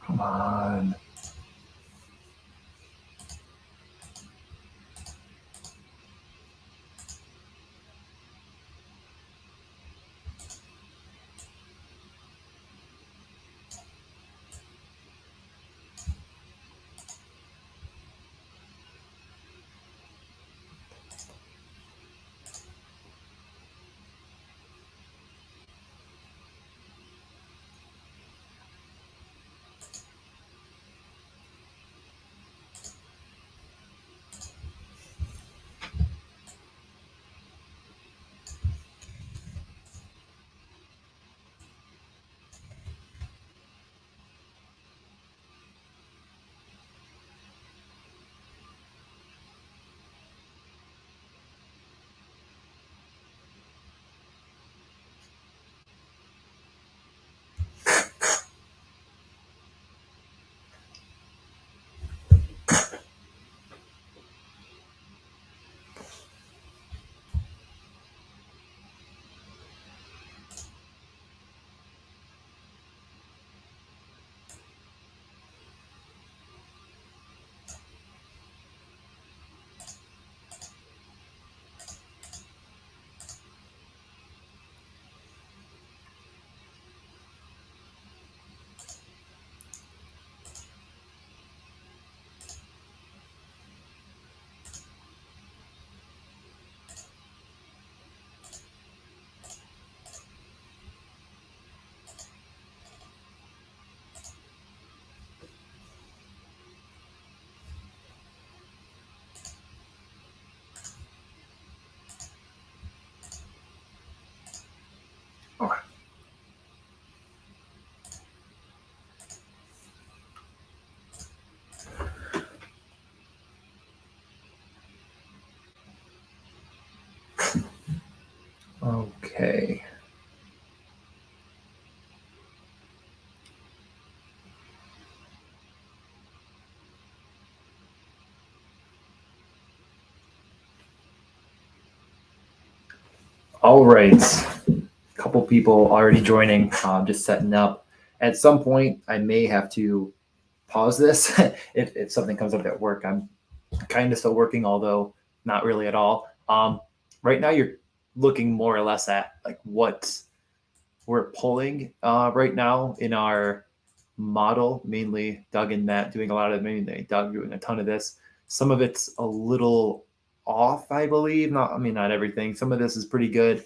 Come on. Okay. Okay. All right. A couple people already joining, just setting up. At some point, I may have to pause this if something comes up at work. I'm kind of still working, although not really at all. Right now, you're looking more or less at like what we're pulling right now in our model, mainly Doug and Matt doing a lot of it, mainly Doug doing a ton of this. Some of it's a little off, I believe. Not everything. Some of this is pretty good.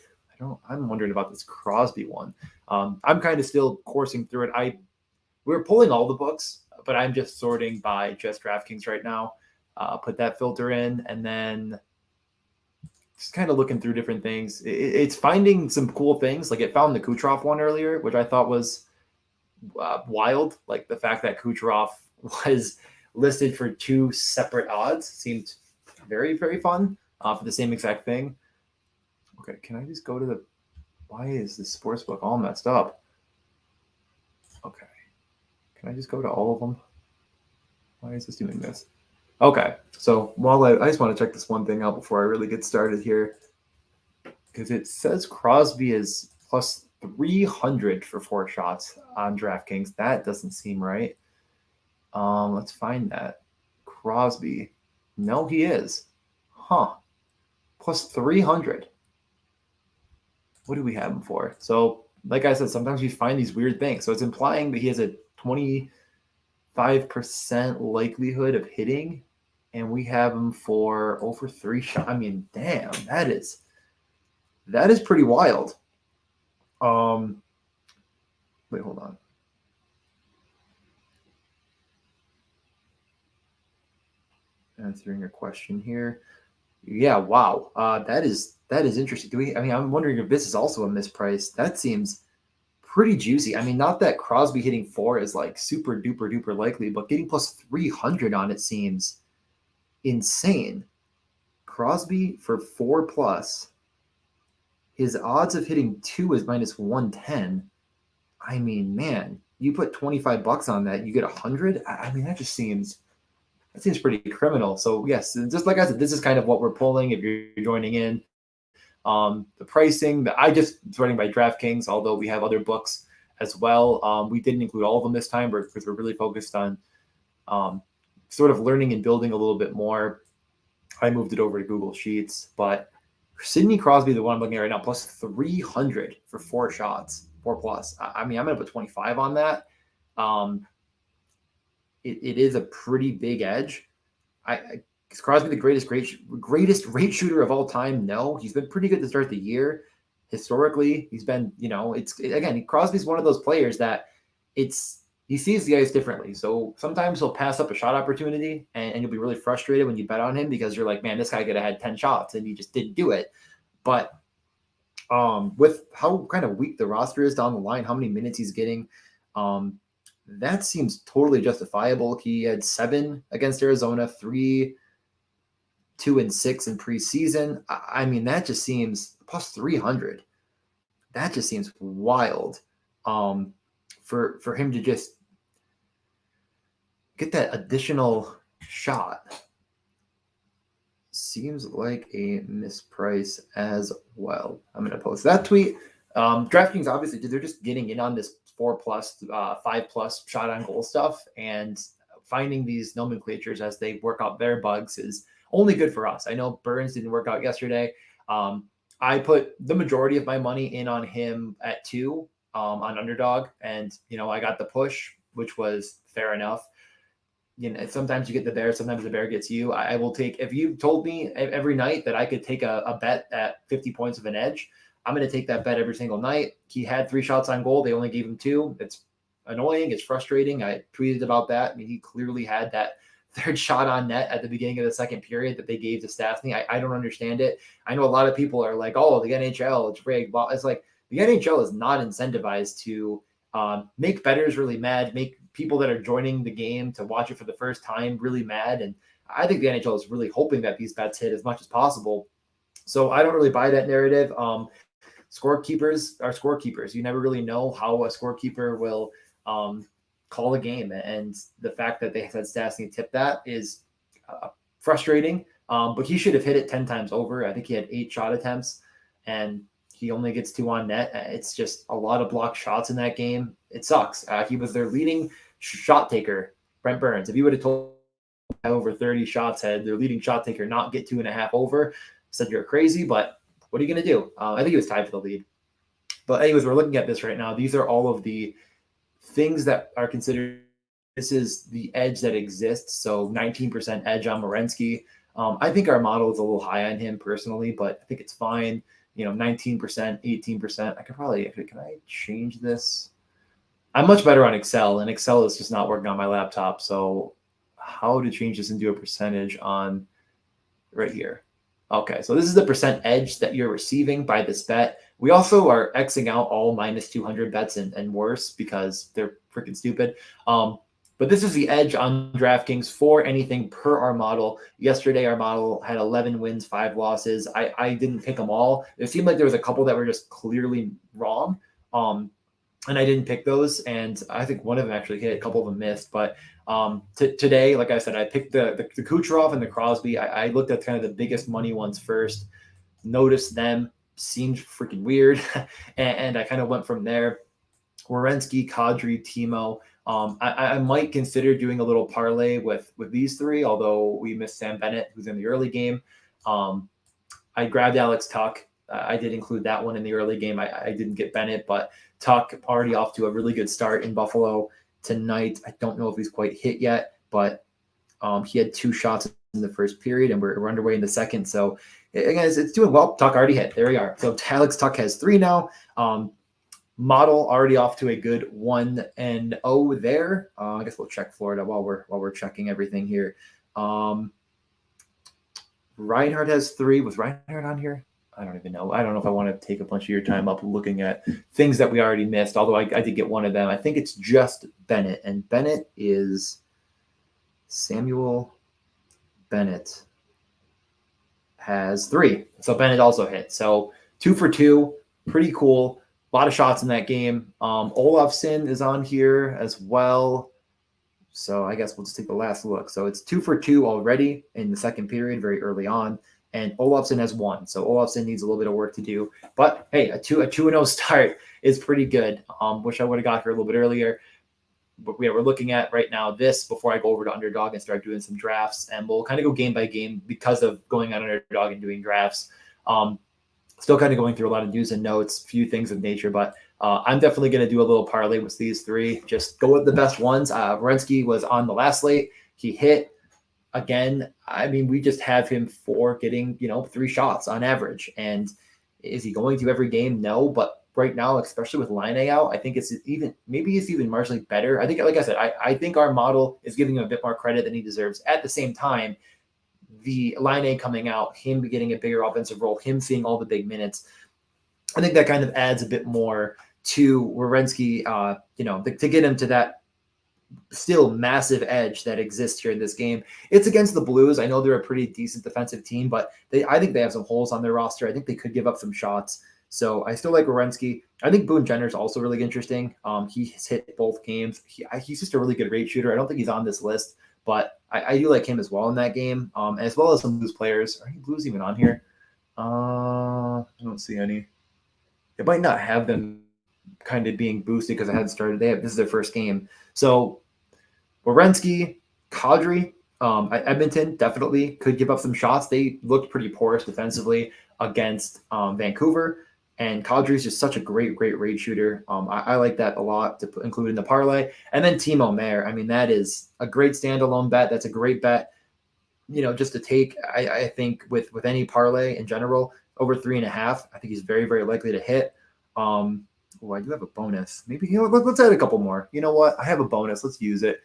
I'm wondering about this Crosby one. I'm kind of still coursing through it. We're pulling all the books, but I'm just sorting by just DraftKings right now. Put that filter in, and then just kind of looking through different things. It's finding some cool things. Like it found the Kucherov one earlier, which I thought was wild. Like the fact that Kucherov was listed for two separate odds seemed very, very fun for the same exact thing. Okay, can I just go to the... Why is the sportsbook all messed up? Okay. Can I just go to all of them? Why is this doing this? Okay, so while I just want to check this one thing out before I really get started here, because it says Crosby is plus 300 for 4 shots on DraftKings. That doesn't seem right. Let's find that. Crosby. No, he is. Huh. Plus 300. What do we have him for? So, like I said, sometimes we find these weird things. So it's implying that he has a 25% likelihood of hitting, and we have him for over 3 shots. I mean, damn, that is pretty wild. Wait, hold on. Answering a question here. Yeah, wow. That is interesting. I'm wondering if this is also a misprice. That seems pretty juicy. I mean, not that Crosby hitting 4 is like super duper duper likely, but getting plus 300 on it seems insane. Crosby for 4 plus. His odds of hitting 2 is minus 110. I mean, man, you put $25 on that, you get 100. I mean, that seems pretty criminal. So yes, just like I said, this is kind of what we're pulling. If you're joining in, the pricing that I just running by DraftKings, although we have other books as well. We didn't include all of them this time because we're really focused on sort of learning and building a little bit more. I moved it over to Google Sheets, but Sidney Crosby, the one I'm looking at right now, plus 300 for 4 shots, 4+. I mean, I'm going to put 25 on that. It is a pretty big edge. Is Crosby the greatest rate shooter of all time? No, he's been pretty good to start the year. Historically, he's been, Crosby's one of those players that he sees the ice differently. So sometimes he'll pass up a shot opportunity and you'll be really frustrated when you bet on him because you're like, man, this guy could have had 10 shots and he just didn't do it. But with how kind of weak the roster is down the line, how many minutes he's getting, that seems totally justifiable. He had 7 against Arizona, 3, 2, and 6 in preseason. I mean, that just seems plus 300. That just seems wild for him to just get that additional shot. Seems like a misprice as well. I'm going to post that tweet. DraftKings, obviously, they're just getting in on this 4+, 5+ shot on goal stuff, and finding these nomenclatures as they work out their bugs is only good for us. I know Burns didn't work out yesterday. I put the majority of my money in on him at 2 on Underdog, and I got the push, which was fair enough. Sometimes you get the bear, sometimes the bear gets you. I will take, if you told me every night that I could take a bet at 50 points of an edge, I'm going to take that bet every single night. He had 3 shots on goal. They only gave him 2. It's annoying. It's frustrating. I tweeted about that. I mean, he clearly had that 3rd shot on net at the beginning of the second period that they gave to Stastny. I don't understand it. I know a lot of people are like, oh, the NHL, it's rigged. Well, it's like the NHL is not incentivized to make bettors really mad, make people that are joining the game to watch it for the first time really mad. And I think the NHL is really hoping that these bets hit as much as possible. So I don't really buy that narrative. Scorekeepers are scorekeepers. You never really know how a scorekeeper will call a game. And the fact that they said Stastny tipped that is frustrating. But he should have hit it 10 times over. I think he had 8 shot attempts and he only gets 2 on net. It's just a lot of blocked shots in that game. It sucks. He was their leading shot taker, Brent Burns. If you would have told over 30 shots had their leading shot taker not get 2.5 over, said you're crazy, but what are you going to do? I think he was tied for the lead. But anyways, we're looking at this right now. These are all of the things that are considered. This is the edge that exists. So 19% edge on Werenski. I think our model is a little high on him personally, but I think it's fine. 19%, 18%. Can I change this? I'm much better on Excel, and Excel is just not working on my laptop. So how to change this into a percentage on right here? Okay, so this is the percent edge that you're receiving by this bet. We also are Xing out all -200 bets and worse because they're freaking stupid. But this is the edge on DraftKings for anything per our model. Yesterday, our model had 11 wins, 5 losses. I didn't pick them all. It seemed like there was a couple that were just clearly wrong. And I didn't pick those. And I think one of them actually hit, a couple of them missed. But today, like I said, I picked the Kucherov and the Crosby. I looked at kind of the biggest money ones first, noticed them, seemed freaking weird. and I kind of went from there. Werenski, Kadri, Timo. I might consider doing a little parlay with these 3, although we missed Sam Bennett, who's in the early game. I grabbed Alex Tuch. I did include that one in the early game. I didn't get Bennett, but Tuch already off to a really good start in Buffalo tonight. I don't know if he's quite hit yet, but he had 2 shots in the first period, and we're underway in the second. So again, it's doing well. Tuch already hit. There we are. So Alex Tuch has 3 now. Model already off to a good 1-0 there. I guess we'll check Florida while we're checking everything here. Reinhardt has 3. Was Reinhardt on here? I don't even know. I don't know if I want to take a bunch of your time up looking at things that we already missed, although I did get one of them. I think it's just Bennett, and Bennett is Samuel Bennett has 3. So Bennett also hit. So 2 for 2, pretty cool. A lot of shots in that game. Olofsson is on here as well. So I guess we'll just take the last look. So it's 2 for 2 already in the second period, very early on. and Olofsson has 1. So Olofsson needs a little bit of work to do. But hey, a 2-0 start is pretty good. Wish I would have got here a little bit earlier. But we're looking at right now this before I go over to Underdog and start doing some drafts. And we'll kind of go game by game because of going on Underdog and doing drafts. Still kind of going through a lot of news and notes, few things of nature, but I'm definitely going to do a little parlay with these 3. Just go with the best ones. Werenski was on the last slate. He hit again. I mean, we just have him for getting, 3 shots on average. And is he going to every game? No, but right now, especially with Line out, I think it's even marginally better. I think, like I said, I think our model is giving him a bit more credit than he deserves. At the same time, the Line coming out, him getting a bigger offensive role, him seeing all the big minutes, I think that kind of adds a bit more to Werenski, to get him to that still massive edge that exists here in this game. It's against the Blues. I know they're a pretty decent defensive team, but I think they have some holes on their roster. I think they could give up some shots. So I still like Werenski. I think Boone Jenner is also really interesting. He's hit both games. He's just a really good rate shooter. I don't think he's on this list, but I do like him as well in that game, as well as some Blues players. Are any Blues even on here? I don't see any. They might not have them kind of being boosted because I hadn't started. This is their first game. So Werenski, Kadri, Edmonton definitely could give up some shots. They looked pretty porous defensively against Vancouver. And Kadri is just such a great rate shooter. I like that a lot to include in the parlay. And then Timo Meier. I mean, that is a great standalone bet. That's a great bet, just to take. I think with any parlay in general, over 3.5, I think he's very, very likely to hit. I do have a bonus. Maybe, let's add a couple more. You know what? I have a bonus. Let's use it.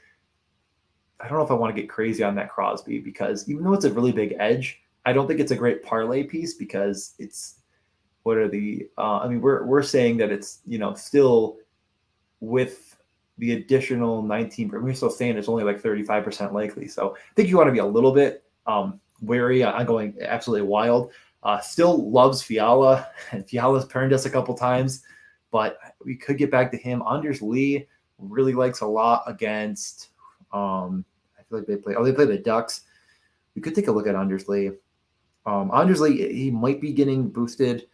I don't know if I want to get crazy on that Crosby because even though it's a really big edge, I don't think it's a great parlay piece because it's, what are the, we're saying that it's, still with the additional 19, we're still saying it's only like 35% likely. So I think you want to be a little bit wary on going absolutely wild. Still loves Fiala, and Fiala's turned us a couple times, but we could get back to him. Anders Lee really likes a lot against, I feel like they play the Ducks. We could take a look at Anders Lee. Anders Lee, he might be getting boosted.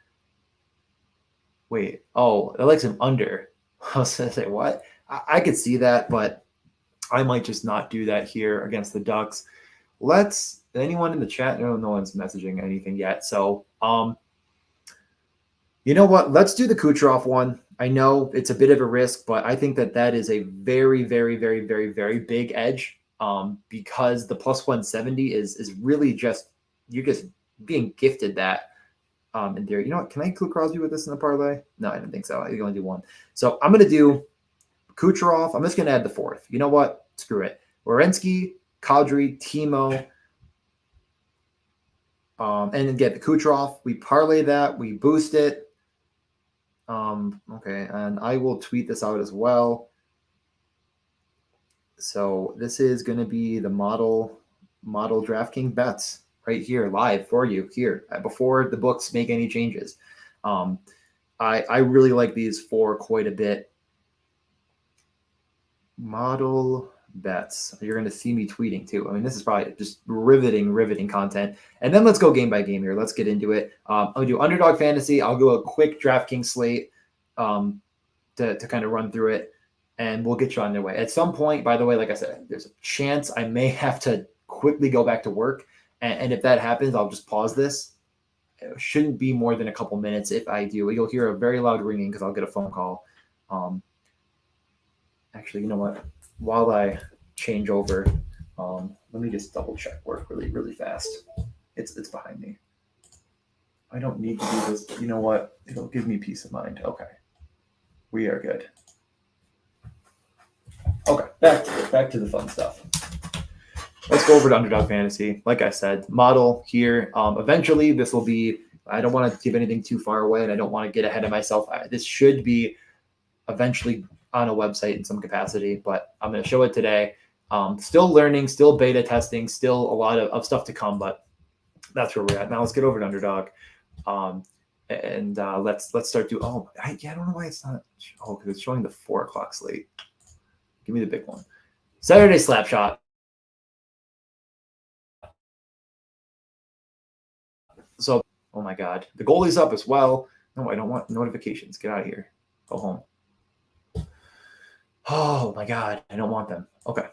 Wait, that likes him under. I was going to say, what? I could see that, but I might just not do that here against the Ducks. Anyone in the chat? No one's messaging anything yet. So, you know what? Let's do the Kucherov one. I know it's a bit of a risk, but I think that is a very, very, very, very, very big edge because the plus 170 is really you're just being gifted that. In theory, you know what? Can I include Crosby with this in the parlay? No, I don't think so. I can only do one. So I'm going to do Kucherov. I'm just going to add the 4th. You know what? Screw it. Werenski, Kadri, Timo, and then get the Kucherov. We parlay that. We boost it. Okay, and I will tweet this out as well. So this is going to be the model DraftKings bets right here, live for you here before the books make any changes. I really like these for quite a bit. Model bets. You're going to see me tweeting too. I mean, this is probably just riveting content. And then let's go game by game here. Let's get into it. I'll do Underdog Fantasy. I'll go a quick DraftKings slate to kind of run through it, and we'll get you on your way. At some point, by the way, like I said, there's a chance I may have to quickly go back to work. And if that happens, I'll just pause this. It shouldn't be more than a couple minutes. If I do, you'll hear a very loud ringing because I'll get a phone call. Actually, you know what? While I change over, let me just double check work really fast. It's behind me. I don't need to do this. You know what? It'll give me peace of mind. Okay. We are good. Okay, back to the fun stuff. Let's go over to Underdog Fantasy. Like I said, model here. Eventually, this will be, I don't want to give anything too far away, and I don't want to get ahead of myself. This should be eventually on a website in some capacity, but I'm going to show it today. Still learning, still beta testing, still a lot of stuff to come, but that's where we're at. Now let's get over to Underdog. Let's start doing, I don't know why it's not, because it's showing the 4 o'clock slate. Give me the big one. Saturday Slap Shot. So, oh my God, the goalie's up as well. No, I don't want notifications. Get out of here. Go home. Oh my God, I don't want them. Okay.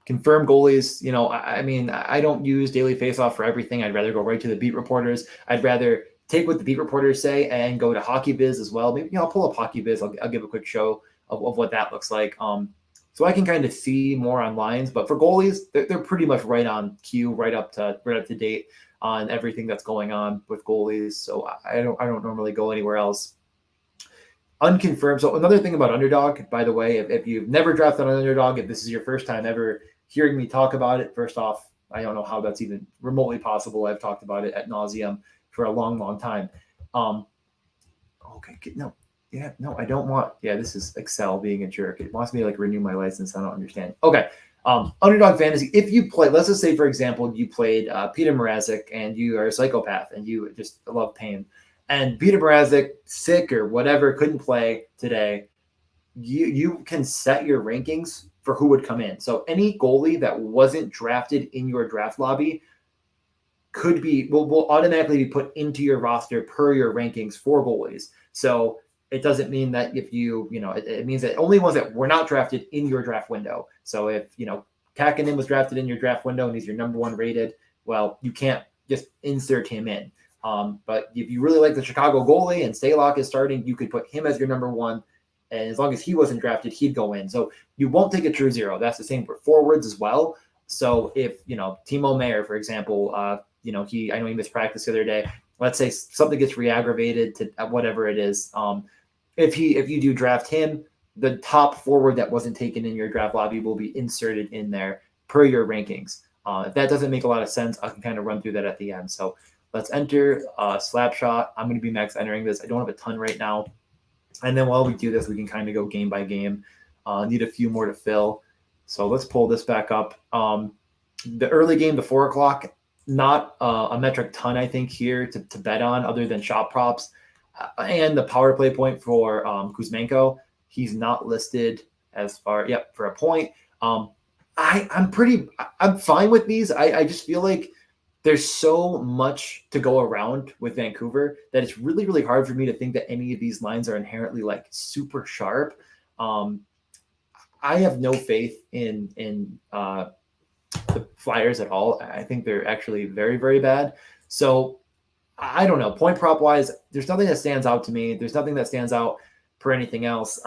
Confirm goalies. I mean, I don't use daily faceoff for everything. I'd rather go right to the beat reporters. I'd rather take what the beat reporters say and go to Hockey Biz as well. Maybe I'll pull up Hockey Biz. I'll give a quick show of what that looks like. So I can kind of see more on lines. But for goalies, they're pretty much right on cue, right up to date on everything that's going on with goalies. So I don't normally go anywhere else. Unconfirmed. So another thing about Underdog, by the way, if you've never drafted on Underdog, if this is your first time ever hearing me talk about it, first off, I don't know how that's even remotely possible. I've talked about it ad nauseum for a long, long time. Okay, no, I don't want. Yeah, this is Excel being a jerk. It wants me to renew my license. I don't understand. Okay, Underdog Fantasy. If you play, let's just say for example, you played Peter Mrazek and you are a psychopath and you just love pain. And Peter Mrazek, sick or whatever, couldn't play today. You can set your rankings for who would come in. So any goalie that wasn't drafted in your draft lobby will automatically be put into your roster per your rankings for goalies. So it doesn't mean that if it means that only ones that were not drafted in your draft window. So if Kakinen was drafted in your draft window and he's your number one rated, well, you can't just insert him in. But if you really like the Chicago goalie and Stalock is starting, you could put him as your number one. And as long as he wasn't drafted, he'd go in. So you won't take a true zero. That's the same for forwards as well. So if, Timo Meier, for example, I know he missed practice the other day. Let's say something gets re-aggravated to whatever it is. If you do draft him, the top forward that wasn't taken in your draft lobby will be inserted in there per your rankings. If that doesn't make a lot of sense, I can kind of run through that at the end. So let's enter Slapshot. I'm going to be max entering this. I don't have a ton right now. And then while we do this, we can kind of go game by game. Need a few more to fill. So let's pull this back up. The early game, the 4 o'clock, not a metric ton, I think, here to bet on other than shot props. And the power play point for Kuzmenko. He's not listed as far, for a point. I'm fine with these. I just feel like there's so much to go around with Vancouver that it's really, really hard for me to think that any of these lines are inherently super sharp. I have no faith in the Flyers at all. I think they're actually very, very bad. So I don't know. Point prop wise, there's nothing that stands out to me. There's nothing that stands out for anything else.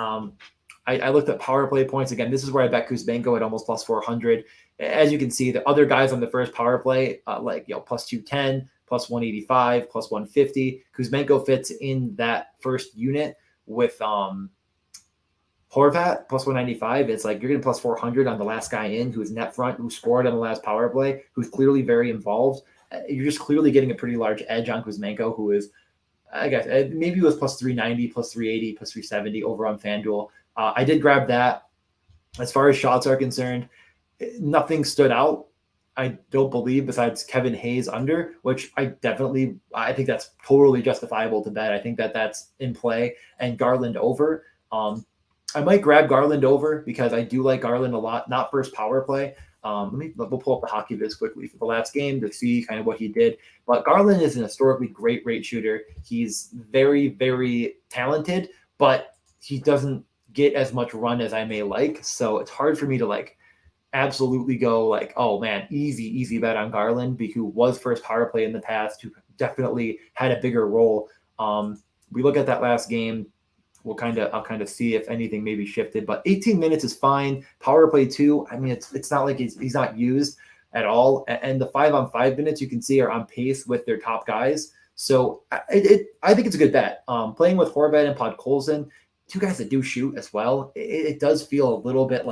I looked at power play points. Again, this is where I bet Kuzmenko at almost plus 400. As you can see, the other guys on the first power play, plus 210, plus 185, plus 150. Kuzmenko fits in that first unit with Horvat, plus 195. It's you're getting plus 400 on the last guy in, who's net front, who scored on the last power play, who's clearly very involved. You're just clearly getting a pretty large edge on Kuzmenko, who is, I guess, maybe it was plus 390, plus 380, plus 370 over on FanDuel. I did grab that. As far as shots are concerned, nothing stood out, I don't believe, besides Kevin Hayes under, which I think that's totally justifiable to bet. I think that's in play, and Garland over. I might grab Garland over because I do like Garland a lot, not first power play. We'll pull up the Hockey Viz quickly for the last game to see kind of what he did. But Garland is an historically great rate shooter. He's very, very talented, but he doesn't get as much run as I may like. So it's hard for me to absolutely go oh man, easy bet on Garland, who was first power play in the past, who definitely had a bigger role. We look at that last game. I'll kind of see if anything maybe shifted, but 18 minutes is fine. Power play 2. I mean, it's not like he's not used at all. And the 5-on-5 minutes you can see are on pace with their top guys. So I think it's a good bet. Playing with Horvat and Podkolzin, two guys that do shoot as well. It does feel a little bit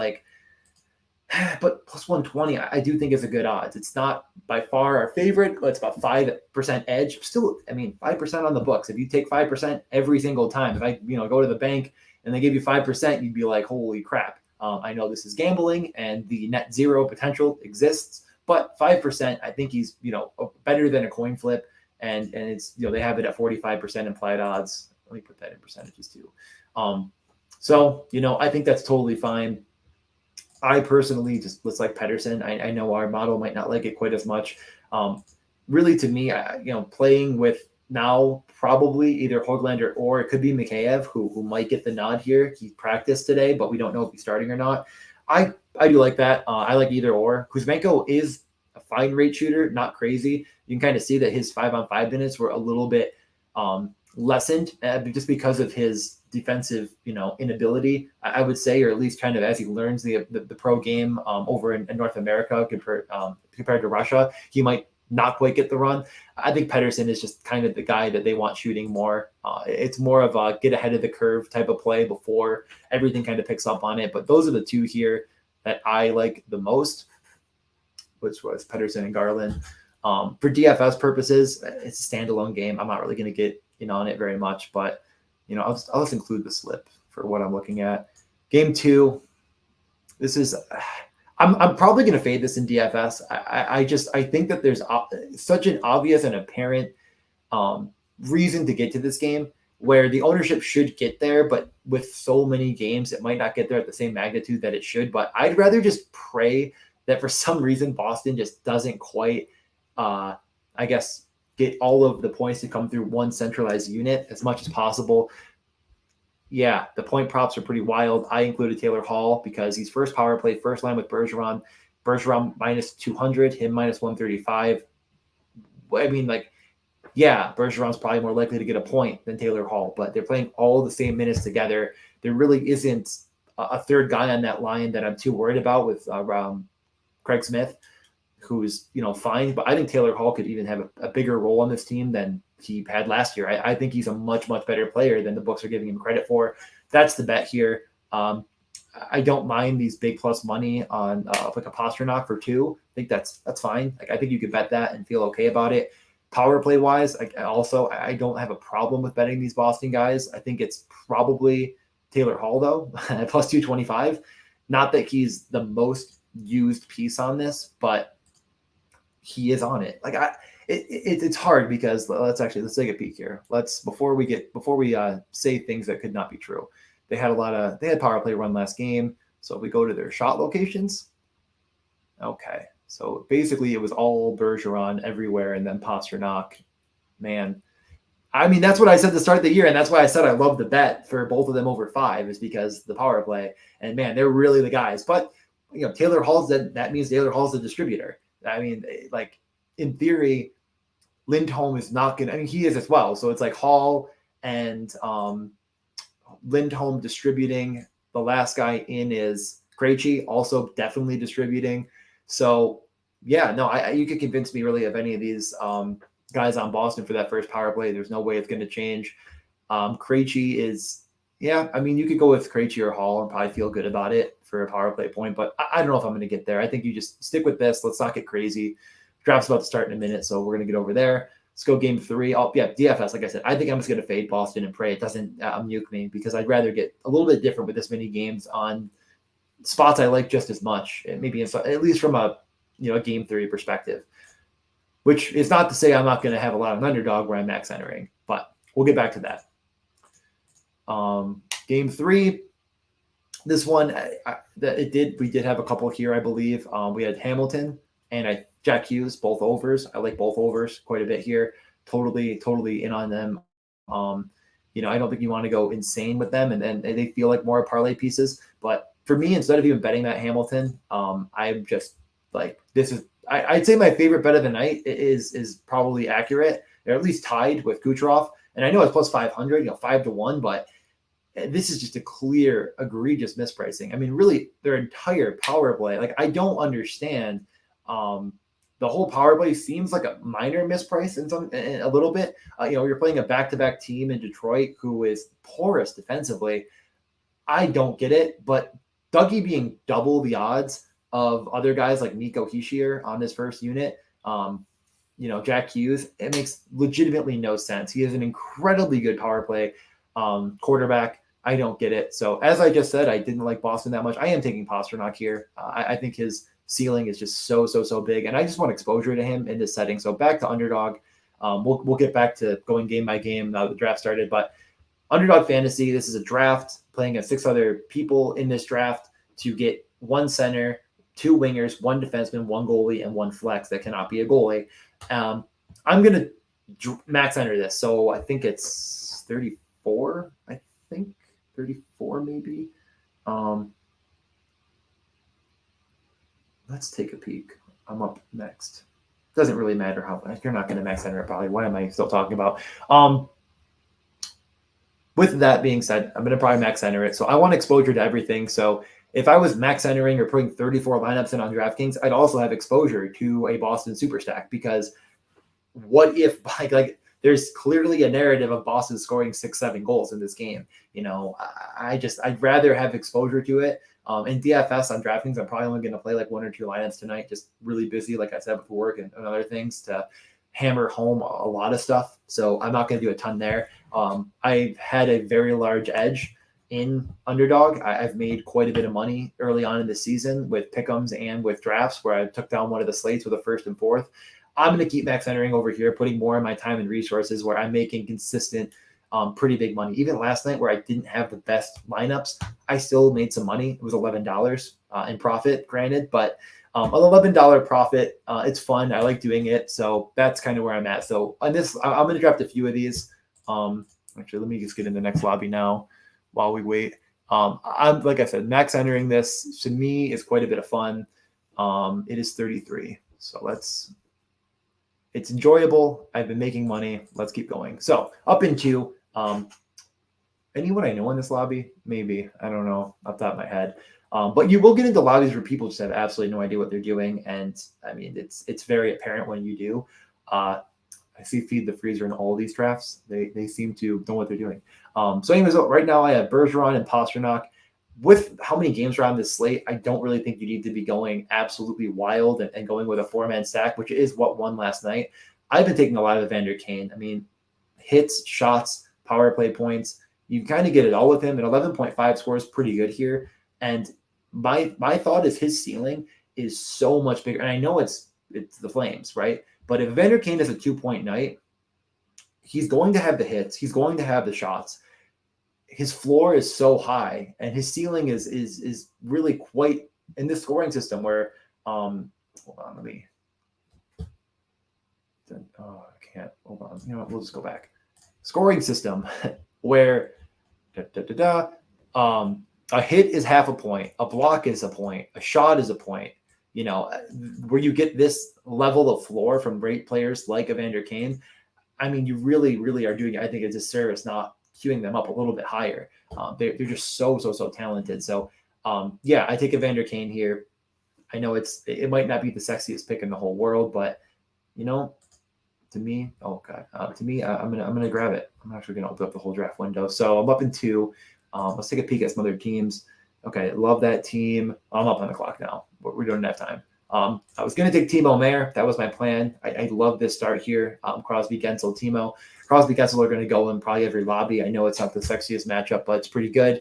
but plus 120, I do think is a good odds. It's not by far our favorite. It's about 5% edge. Still, 5% on the books. If you take 5% every single time, if I go to the bank and they give you 5%, you'd be like, holy crap. I know this is gambling and the net zero potential exists, but 5%, I think he's better than a coin flip, and it's they have it at 45% implied odds. Let me put that in percentages too. So I think that's totally fine. I personally just like Pedersen. I know our model might not like it quite as much. really, to me, playing with now probably either Höglander or it could be Mikheyev who might get the nod here. He practiced today, but we don't know if he's starting or not. I do like that. I like either or. Kuzmenko is a fine rate shooter, not crazy. You can kind of see that his 5-on-5 minutes were a little bit lessened just because of his defensive, inability, I would say, or at least kind of as he learns the pro game over in North America compared to Russia, he might not quite get the run. I think Pettersson is just kind of the guy that they want shooting more. It's more of a get ahead of the curve type of play before everything kind of picks up on it. But those are the two here that I like the most, which was Pettersson and Garland. For DFS purposes, it's a standalone game. I'm not really going to get on it very much, but I'll just include the slip for what I'm looking at. Game 2. This is. I'm probably going to fade this in DFS. I think that there's such an obvious and apparent reason to get to this game where the ownership should get there, but with so many games, it might not get there at the same magnitude that it should. But I'd rather just pray that for some reason Boston just doesn't quite, get all of the points to come through one centralized unit as much as possible. Yeah, the point props are pretty wild. I included Taylor Hall because he's first power play, first line with Bergeron. Bergeron minus 200, him minus 135. I mean, Bergeron's probably more likely to get a point than Taylor Hall, but they're playing all the same minutes together. There really isn't a third guy on that line that I'm too worried about with Craig Smith, who's, fine. But I think Taylor Hall could even have a bigger role on this team than he had last year. I think he's a much, much better player than the books are giving him credit for. That's the bet here. I don't mind these big plus money on like a Pastrnak for 2. I think that's fine. I think you could bet that and feel okay about it. Power play wise, I don't have a problem with betting these Boston guys. I think it's probably Taylor Hall though, at plus 225. Not that he's the most used piece on this, but he is on it. It's hard because let's take a peek here. Before we say things that could not be true. They had power play run last game. So if we go to their shot locations, okay. So basically it was all Bergeron everywhere and then Pastrnak. Man, I mean, that's what I said to start the year. And that's why I said I love the bet for both of them over 5 is because the power play, and man, they're really the guys. But Taylor Hall's that means Taylor Hall's the distributor. I mean, in theory, Lindholm is not going to, he is as well. So it's like Hall and Lindholm distributing. The last guy in is Krejci, also definitely distributing. So yeah, no, you could convince me really of any of these guys on Boston for that first power play. There's no way it's going to change. Krejci is, you could go with Krejci or Hall and probably feel good about it for a power play point, but I don't know if I'm going to get there. I think you just stick with this. Let's not get crazy. Draft's about to start in a minute, so we're going to get over there. Let's go game 3. DFS, like I said, I think I'm just going to fade Boston and pray it doesn't nuke me because I'd rather get a little bit different with this many games on spots I like just as much, maybe at least from a game 3 perspective, which is not to say I'm not going to have a lot of Underdog where I'm max entering, but we'll get back to that. Game 3, this one, we did have a couple here, I believe. We had Hamilton and Jack Hughes, both overs. I like both overs quite a bit here. Totally in on them. I don't think you want to go insane with them, and they feel like more parlay pieces. But for me, instead of even betting that Hamilton, I'm just like, this is, I'd say my favorite bet of the night is probably accurate, or at least tied with Kucherov. And I know it's plus 500, 5-1, but this is just a clear, egregious mispricing. I mean, really, their entire power play, I don't understand. The whole power play seems like a minor misprice in a little bit. You're playing a back-to-back team in Detroit who is porous defensively. I don't get it, but Dougie being double the odds of other guys like Nico Hischier on his first unit, Jack Hughes, it makes legitimately no sense. He is an incredibly good power play quarterback. I don't get it. So as I just said, I didn't like Boston that much. I am taking Pastrnak here. I think his ceiling is just so big, and I just want exposure to him in this setting. So back to Underdog. We'll get back to going game by game now that the draft started, but Underdog Fantasy, this is a draft playing against 6 other people in this draft to get 1 center, 2 wingers, 1 defenseman, 1 goalie, and 1 flex that cannot be a goalie. I'm going to max enter this. So I think it's 34. I think 34 maybe. Let's take a peek. I'm up next. Doesn't really matter how. You're not going to max enter it probably. What am I still talking about? With that being said, I'm going to probably max enter it. So I want exposure to everything. So if I was max entering or putting 34 lineups in on DraftKings, I'd also have exposure to a Boston super stack, because what if like there's clearly a narrative of Boston scoring 6-7 goals in this game. I'd rather have exposure to it. In DFS on DraftKings, I'm probably only going to play like 1 or 2 lineups tonight. Just really busy, like I said, with work and other things to hammer home a lot of stuff. So I'm not going to do a ton there. I've had a very large edge in Underdog. I've made quite a bit of money early on in the season with pick'ems and with drafts, where I took down one of the slates with a first and fourth. I'm going to keep max entering over here, putting more of my time and resources where I'm making consistent, pretty big money. Even last night, where I didn't have the best lineups, I still made some money. It was $11 in profit, granted, but an $11 profit, it's fun. I like doing it. So that's kind of where I'm at. So on this, I'm going to draft a few of these. Actually, let me just get in the next lobby now while we wait. I'm, like I said, max entering this to me is quite a bit of fun. It is 33. So it's enjoyable. I've been making money. Let's keep going. So up into anyone I know in this lobby? Maybe. I don't know off the top of my head. But you will get into lobbies where people just have absolutely no idea what they're doing. And I mean, it's very apparent when you do. I see Feed the Freezer in all these drafts. They seem to know what they're doing. So anyways, right now I have Bergeron and Pasternak. With how many games are on this slate, I don't really think you need to be going absolutely wild and going with a 4-man stack, which is what won last night. I've been taking a lot of Evander Kane. I mean, hits, shots, power play points. You kind of get it all with him. An 11.5 score is pretty good here. And my thought is his ceiling is so much bigger. And I know it's the Flames, right? But if Evander Kane has a 2-point night, he's going to have the hits. He's going to have the shots. His floor is so high, and his ceiling is really quite in this scoring system where, hold on, let me, oh, I can't, hold on. You know what, we'll just go back. Scoring system where, a hit is half a point, a block is a point, a shot is a point, where you get this level of floor from great players like Evander Kane. I mean, you really, really are doing, I think, a disservice not queuing them up a little bit higher. They're just so talented. So, I take Evander Kane here. I know it might not be the sexiest pick in the whole world, but to me, I'm gonna grab it. I'm actually gonna open up the whole draft window. So I'm up in 2. Let's take a peek at some other teams. Okay, love that team. I'm up on the clock now. We don't have time. I was going to take Timo Meier. That was my plan. I love this start here. Crosby, Gensel, Timo. Crosby, Gensel are going to go in probably every lobby. I know it's not the sexiest matchup, but it's pretty good.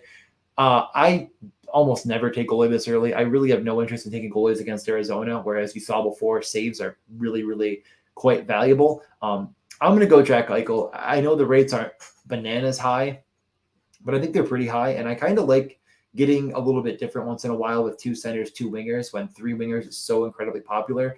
I almost never take goalie this early. I really have no interest in taking goalies against Arizona, whereas you saw before, saves are really, really quite valuable. I'm going to go Jack Eichel. I know the rates aren't bananas high, but I think they're pretty high, and I kind of like getting a little bit different once in a while with 2 centers, 2 wingers, when 3 wingers is so incredibly popular.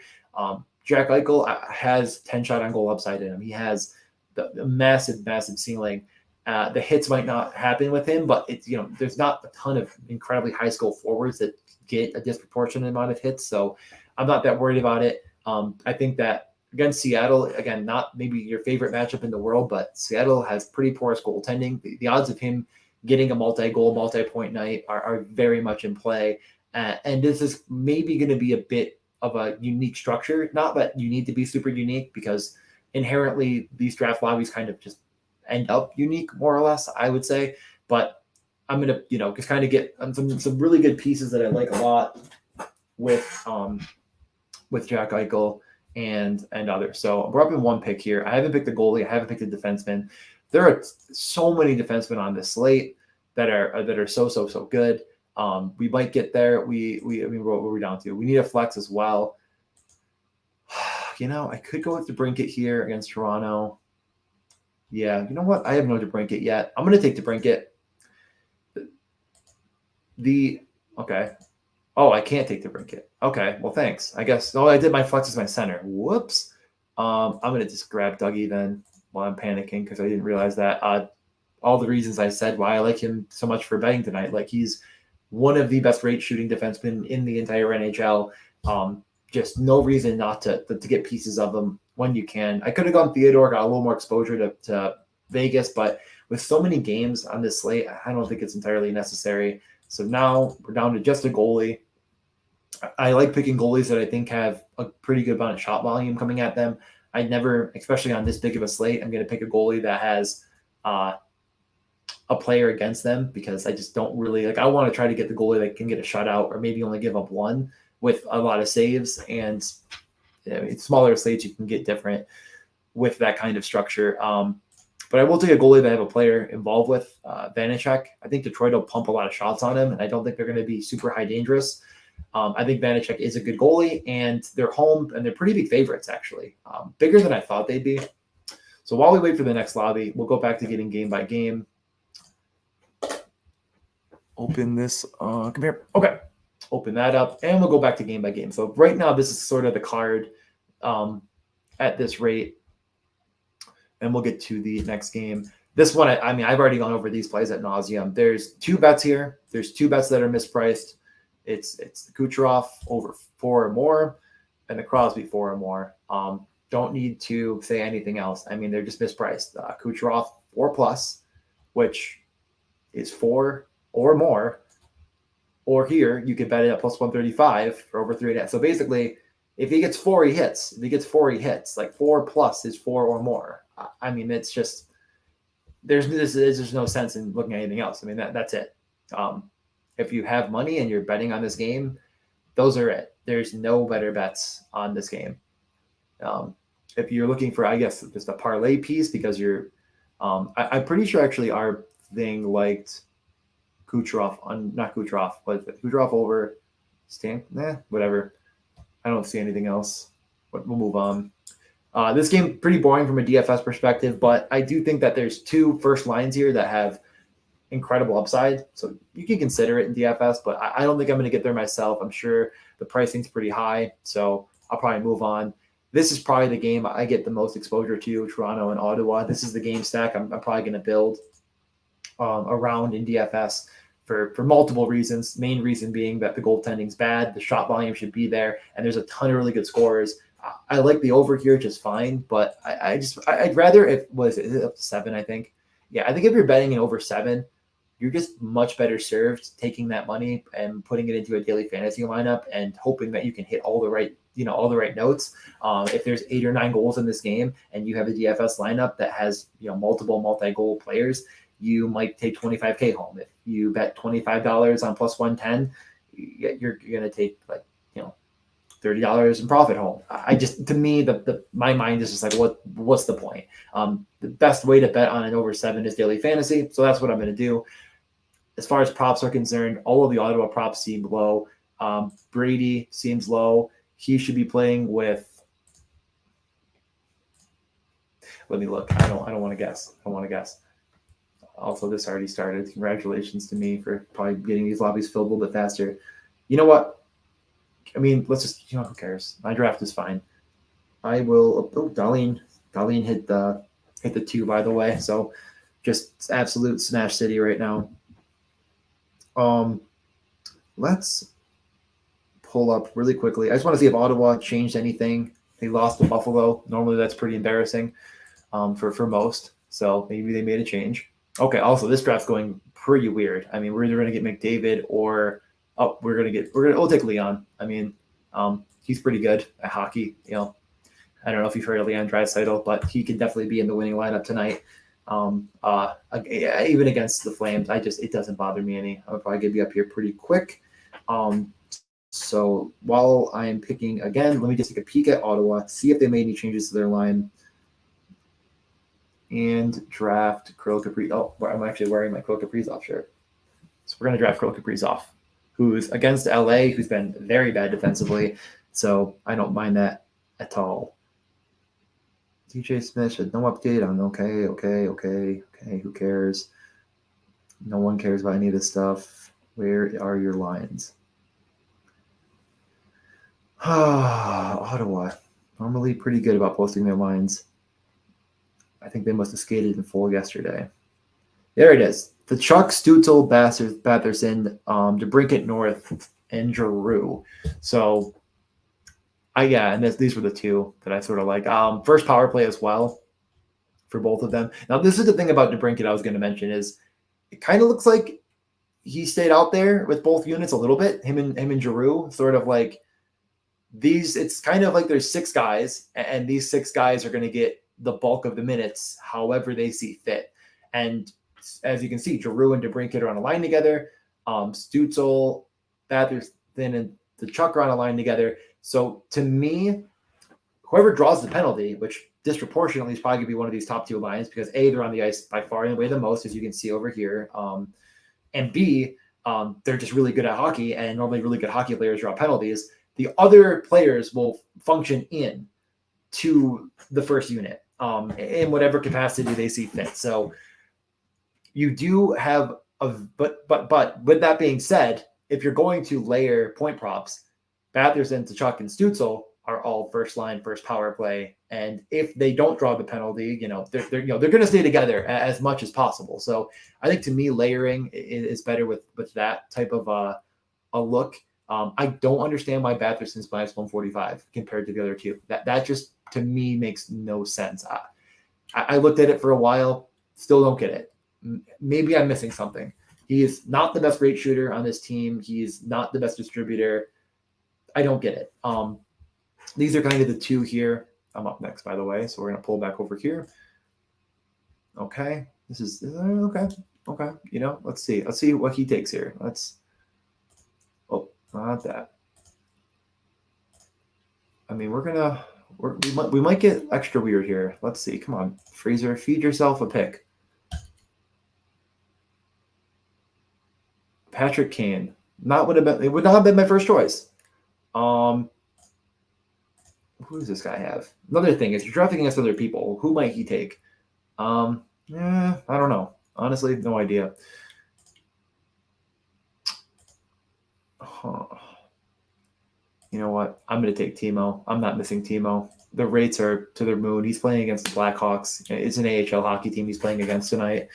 Jack Eichel has 10 shot on goal upside in him. He has the massive, massive ceiling. The hits might not happen with him, but it's, there's not a ton of incredibly high skill forwards that get a disproportionate amount of hits. So I'm not that worried about it. I think that against Seattle, again, not maybe your favorite matchup in the world, but Seattle has pretty porous goaltending. The odds of him getting a multi-goal, multi-point night are very much in play. And this is maybe going to be a bit of a unique structure. Not that you need to be super unique, because inherently these draft lobbies kind of just end up unique, more or less, I would say. But I'm going to, just kind of get some really good pieces that I like a lot with Jack Eichel and others. So we're up in 1 pick here. I haven't picked a goalie. I haven't picked a defenseman. There are so many defensemen on this slate that are so good. We might get there. I mean, what were we down to? We need a flex as well. I could go with DeBrincat here against Toronto. Yeah, you know what? I have no DeBrincat yet. I'm going to take DeBrincat. Okay. Oh, I can't take DeBrincat. Okay, well, thanks. I guess. Oh, I did my flex as my center. Whoops. I'm going to just grab Dougie then while I'm panicking because I didn't realize that. All the reasons I said why I like him so much for betting tonight. Like he's one of the best rate shooting defensemen in the entire NHL. Just no reason not to get pieces of him when you can. I could have gone Theodore, got a little more exposure to Vegas, but with so many games on this slate, I don't think it's entirely necessary. So now we're down to just a goalie. I like picking goalies that I think have a pretty good amount of shot volume coming at them. I never, especially on this big of a slate, I'm going to pick a goalie that has a player against them because I just don't really like. I want to try to get the goalie that can get a shutout or maybe only give up one with a lot of saves. And smaller slates you can get different with that kind of structure. But I will take a goalie that I have a player involved with, Vanacek. I think Detroit will pump a lot of shots on him, and I don't think they're going to be super high dangerous. I think Vanacek is a good goalie, and they're home, and they're pretty big favorites, actually. Bigger than I thought they'd be. So while we wait for the next lobby, we'll go back to getting game by game. Open this. Come here. Okay. Open that up, and we'll go back to game by game. So right now, this is sort of the card at this rate. And we'll get to the next game. This one, I mean, I've already gone over these plays at nauseum. There's two bets here. There's two bets that are mispriced. It's the Kucherov over 4 or more and the Crosby 4 or more. Don't need to say anything else. I mean, they're just mispriced. Kucherov 4+, which is 4 or more. Or here, you could bet it at plus 135 for over 3.5. So basically, if he gets 4, he hits. If he gets 4, he hits. Like 4+ is 4 or more. I mean, it's just there's no sense in looking at anything else. I mean, that's it. If you have money and you're betting on this game, those are it. There's no better bets on this game. If you're looking for, I guess, just a parlay piece because you're, I'm pretty sure actually our thing liked Kucherov not Kucherov, but Kucherov over Stamp. Whatever. I don't see anything else. But we'll move on. This game pretty boring from a DFS perspective, but I do think that there's 2 first lines here that have incredible upside. So you can consider it in DFS, but I don't think I'm going to get there myself. I'm sure the pricing's pretty high, so I'll probably move on. This is probably the game I get the most exposure to, Toronto and Ottawa. This is the game stack I'm probably going to build around in DFS for multiple reasons. Main reason being that the goaltending's bad, the shot volume should be there, and there's a ton of really good scorers. I like the over here just fine, but I'd rather is it up to 7, I think. Yeah, I think if you're betting in over 7, you're just much better served taking that money and putting it into a daily fantasy lineup and hoping that you can hit all the right notes. If there's 8 or 9 goals in this game and you have a DFS lineup that has multiple multi-goal players, you might take $25K home. If you bet $25 on plus 110, you're going to take like $30 in profit home. To me, my mind is just like, what's the point? The best way to bet on an over 7 is daily fantasy. So that's what I'm going to do. As far as props are concerned, all of the Ottawa props seem low. Brady seems low. He should be playing with, let me look. I don't want to guess. Also, this already started. Congratulations to me for probably getting these lobbies filled a little bit faster. You know what? I mean, let's just, who cares? My draft is fine. I will. Oh, Darlene hit the 2, by the way. So just absolute smash city right now. Let's pull up really quickly. I just want to see if Ottawa changed anything. They lost to Buffalo. Normally that's pretty embarrassing for most. So maybe they made a change. Okay. Also, this draft's going pretty weird. I mean, we're either going to get McDavid or we'll take Leon. I mean, he's pretty good at hockey. I don't know if you've heard of Leon Draisaitl, but he could definitely be in the winning lineup tonight. Even against the Flames, it doesn't bother me any. I'm probably gonna be up here pretty quick. So while I'm picking again, let me just take a peek at Ottawa, see if they made any changes to their line, and draft Kirill Kaprizov. Oh, I'm actually wearing my Kirill Kaprizov shirt. So we're gonna draft Kirill Kaprizov, who's against LA, who's been very bad defensively. So I don't mind that at all. DJ Smith said no update on okay. Who cares? No one cares about any of this stuff. Where are your lines? Ottawa. Normally pretty good about posting their lines. I think they must have skated in full yesterday. There it is. The Chuck, Stutzel, Batherson, DeBrincat, North, and Giroux. So, and these were the two that I sort of like. First power play as well for both of them. Now, this is the thing about DeBrincat I was going to mention is it kind of looks like he stayed out there with both units a little bit. Him and Giroux, sort of like these. It's kind of like there's 6 guys, and these 6 guys are going to get the bulk of the minutes, however they see fit. And as you can see, Giroux and DeBrincat are on a line together. Stutzel, Batherson, and the Chuck are on a line together. So to me, whoever draws the penalty, which disproportionately is probably going to be one of these top 2 lines because A, they're on the ice by far and away the most, as you can see over here. And B, they're just really good at hockey, and normally really good hockey players draw penalties. The other players will function in to the first unit in whatever capacity they see fit. So you do have but with that being said, if you're going to layer point props, Batherson, Tkachuk, and Stutzel are all first line, first power play, and if they don't draw the penalty, they're going to stay together as much as possible. So I think to me, layering is better with that type of a look. I don't understand why Batherson's minus 145 compared to the other two. That just to me makes no sense. I looked at it for a while, still don't get it. Maybe I'm missing something. He is not the best rate shooter on this team. He's not the best distributor. I don't get it. These are kind of the two here. I'm up next, by the way, so we're going to pull back over here. Okay. This is okay. Okay. Let's see. Let's see what he takes here. Not that. I mean, we might get extra weird here. Let's see. Come on, Fraser, feed yourself a pick. Patrick Kane. It would not have been my first choice. Who does this guy have? Another thing is you're drafting against other people. Who might he take? I don't know. Honestly, no idea. You know what? I'm going to take Timo. I'm not missing Timo. The rates are to the moon. He's playing against the Blackhawks. It's an AHL hockey team he's playing against tonight.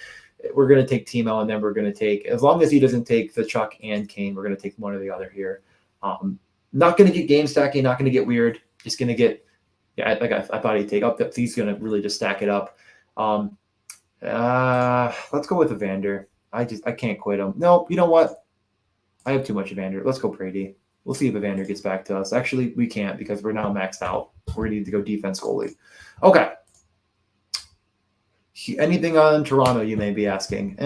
We're going to take Timo, and then we're going to take, as long as he doesn't take the Chuck and Kane, we're going to take one or the other here. Not going to get game stacking, not going to get weird. Just going to get, I thought he'd take up. He's going to really just stack it up. Let's go with Evander. I can't quit him. No, you know what? I have too much Evander. Let's go Brady. We'll see if Evander gets back to us. Actually, we can't because we're now maxed out. We're going to need to go defense goalie. Okay. Anything on Toronto, you may be asking?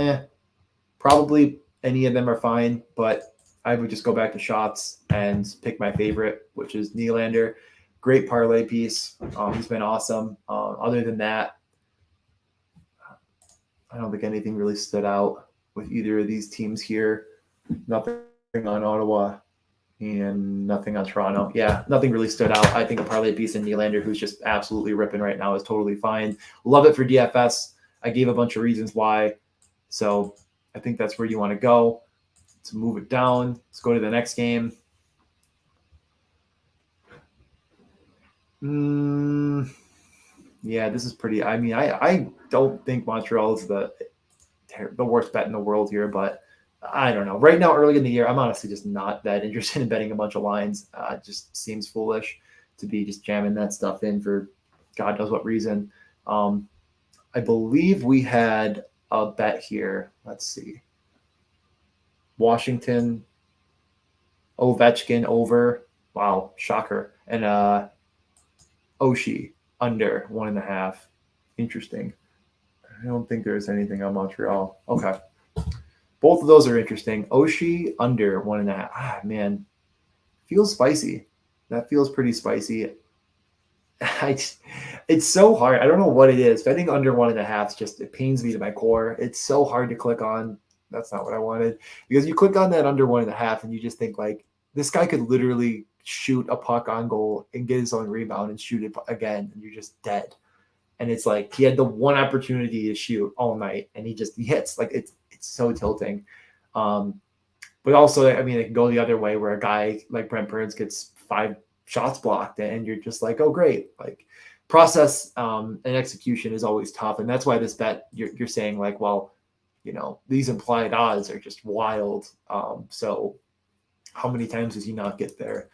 Probably any of them are fine, but I would just go back to shots and pick my favorite, which is Nylander. Great parlay piece. He's been awesome. Other than that, I don't think anything really stood out with either of these teams here. Nothing on Ottawa and nothing on Toronto. Yeah, nothing really stood out. I think a parlay piece in Nylander, who's just absolutely ripping right now, is totally fine. Love it for DFS. I gave a bunch of reasons why. So I think that's where you want to go. Let's move it down. Let's go to the next game. Yeah, this is pretty. I mean, I don't think Montreal is the worst bet in the world here, but I don't know. Right now, early in the year, I'm honestly just not that interested in betting a bunch of lines. It just seems foolish to be just jamming that stuff in for God knows what reason. I believe we had a bet here. Let's see. Washington, Ovechkin over. Wow, shocker. And Oshie under 1.5. Interesting. I don't think there's anything on Montreal. Okay. Both of those are interesting. Oshie under 1.5. Man, feels spicy. That feels pretty spicy. It's so hard. I don't know what it is. Betting under 1.5 it pains me to my core. It's so hard to click on. That's not what I wanted. Because you click on that under 1.5 and you just think like, this guy could literally shoot a puck on goal and get his own rebound and shoot it again. And you're just dead. And it's like, he had the one opportunity to shoot all night and he hits. Like it's so tilting. But also, I mean, it can go the other way where a guy like Brent Burns gets 5 shots blocked, and you're just like, oh, great. Like process and execution is always tough. And that's why this bet you're saying like, well, these implied odds are just wild. So how many times does he not get there?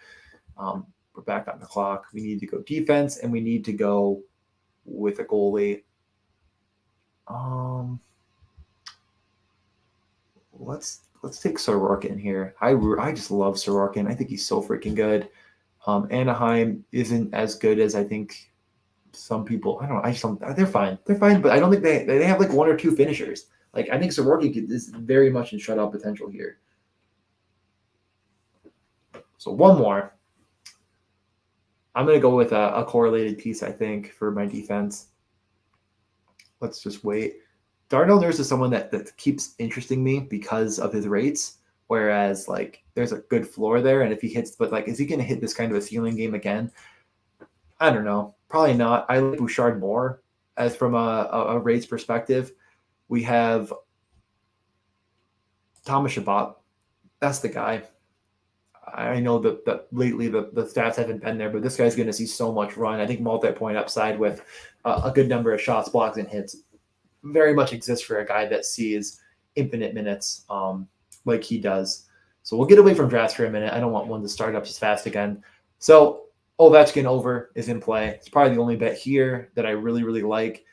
We're back on the clock. We need to go defense, and we need to go with a goalie. Let's take Sorokin here. I just love Sorokin. I think he's so freaking good. Anaheim isn't as good as I think some people. I don't know. I just don't. They're fine. They're fine, but I don't think they have like one or two finishers. Like I think Sorokin is very much in shutout potential here. So one more. I'm going to go with a correlated piece, I think, for my defense. Let's just wait. Darnell Nurse is someone that keeps interesting me because of his rates, whereas, like, there's a good floor there, and if he hits – but, like, is he going to hit this kind of a ceiling game again? I don't know. Probably not. I like Bouchard more as from a rates perspective. We have Thomas Shabbat. That's the guy. I know that lately the stats haven't been there, but this guy's going to see so much run. I think multi-point upside with a good number of shots, blocks, and hits very much exists for a guy that sees infinite minutes like he does. So we'll get away from drafts for a minute. I don't want one to start up as fast again. So Ovechkin over is in play. It's probably the only bet here that I really, really like.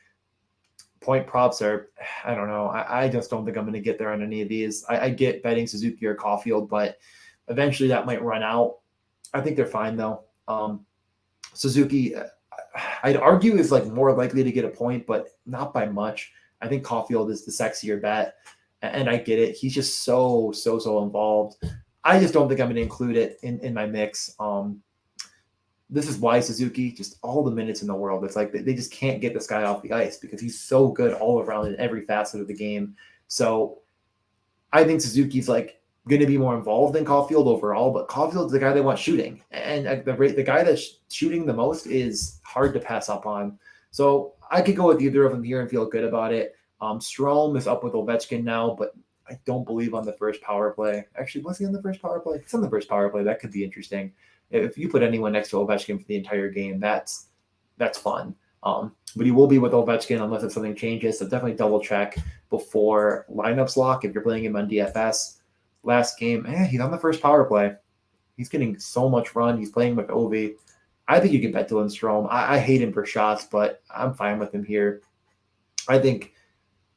Point props are, I don't know. I just don't think I'm going to get there on any of these. I get betting Suzuki or Caulfield, but eventually that might run out. I think they're fine though. Suzuki, I'd argue is like more likely to get a point, but not by much. I think Caulfield is the sexier bet, and I get it. He's just so involved. I just don't think I'm going to include it in my mix. This is why Suzuki, just all the minutes in the world. It's like they just can't get this guy off the ice because he's so good all around in every facet of the game. So I think Suzuki's like going to be more involved than Caulfield overall, but Caulfield's the guy they want shooting. And the guy that's shooting the most is hard to pass up on. So I could go with either of them here and feel good about it. Strome is up with Ovechkin now, but I don't believe on the first power play. Actually, was he on the first power play? He's on the first power play. That could be interesting. If you put anyone next to Ovechkin for the entire game, that's fun. But he will be with Ovechkin unless if something changes. So definitely double check before lineups lock if you're playing him on DFS. Last game, he's on the first power play. He's getting so much run. He's playing with Ovi. I think you can bet Dylan Strome. I hate him for shots, but I'm fine with him here. I think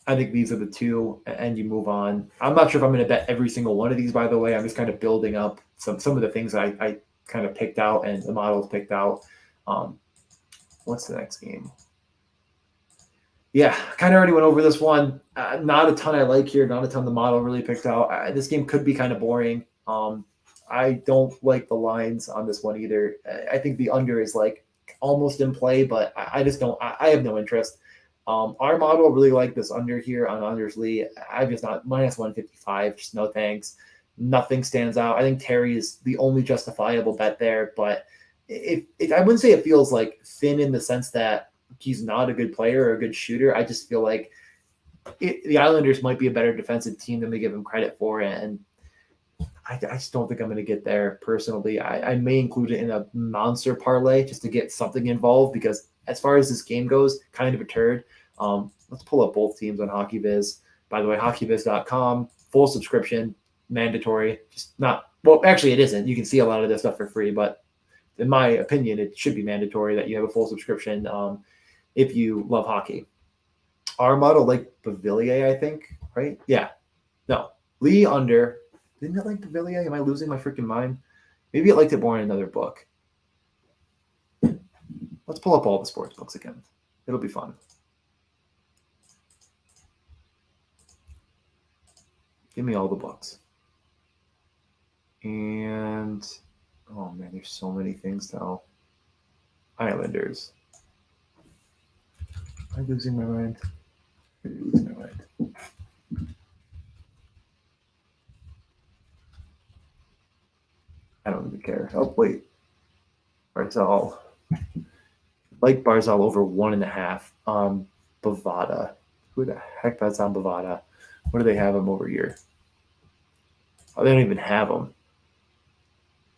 these are the two, and you move on. I'm not sure if I'm going to bet every single one of these, by the way. I'm just kind of building up some of the things I kind of picked out and the models picked out. What's the next game? Yeah, kind of already went over this one. Not a ton I like here. Not a ton the model really picked out. This game could be kind of boring. I don't like the lines on this one either. I think the under is like almost in play, but I just don't. I have no interest. Our model really like this under here on Unders Lee. I'm just not -155. Just no thanks. Nothing stands out. I think Terry is the only justifiable bet there, but I wouldn't say it feels like thin in the sense that he's not a good player or a good shooter. I just feel like the Islanders might be a better defensive team than we give them credit for, and I just don't think I'm going to get there personally. I may include it in a monster parlay just to get something involved because as far as this game goes, kind of a turd. Let's pull up both teams on HockeyViz. By the way, hockeyviz.com, full subscription, mandatory. Just not – well, actually it isn't. You can see a lot of this stuff for free, but in my opinion, it should be mandatory that you have a full subscription if you love hockey. Our model like Bavillier, I think, right? Yeah. No. Lee under – didn't it like Bavillier? Am I losing my freaking mind? Maybe it liked it more in another book. Let's pull up all the sports books again. It'll be fun. Give me all the books. And, oh man, there's so many things now. Islanders. Am I losing my mind? I'm losing my mind. I don't even care. Oh, wait. Barzal. Like Barzal over 1.5. Bovada. Who the heck bets on Bovada? What do they have him over here? Oh, they don't even have him.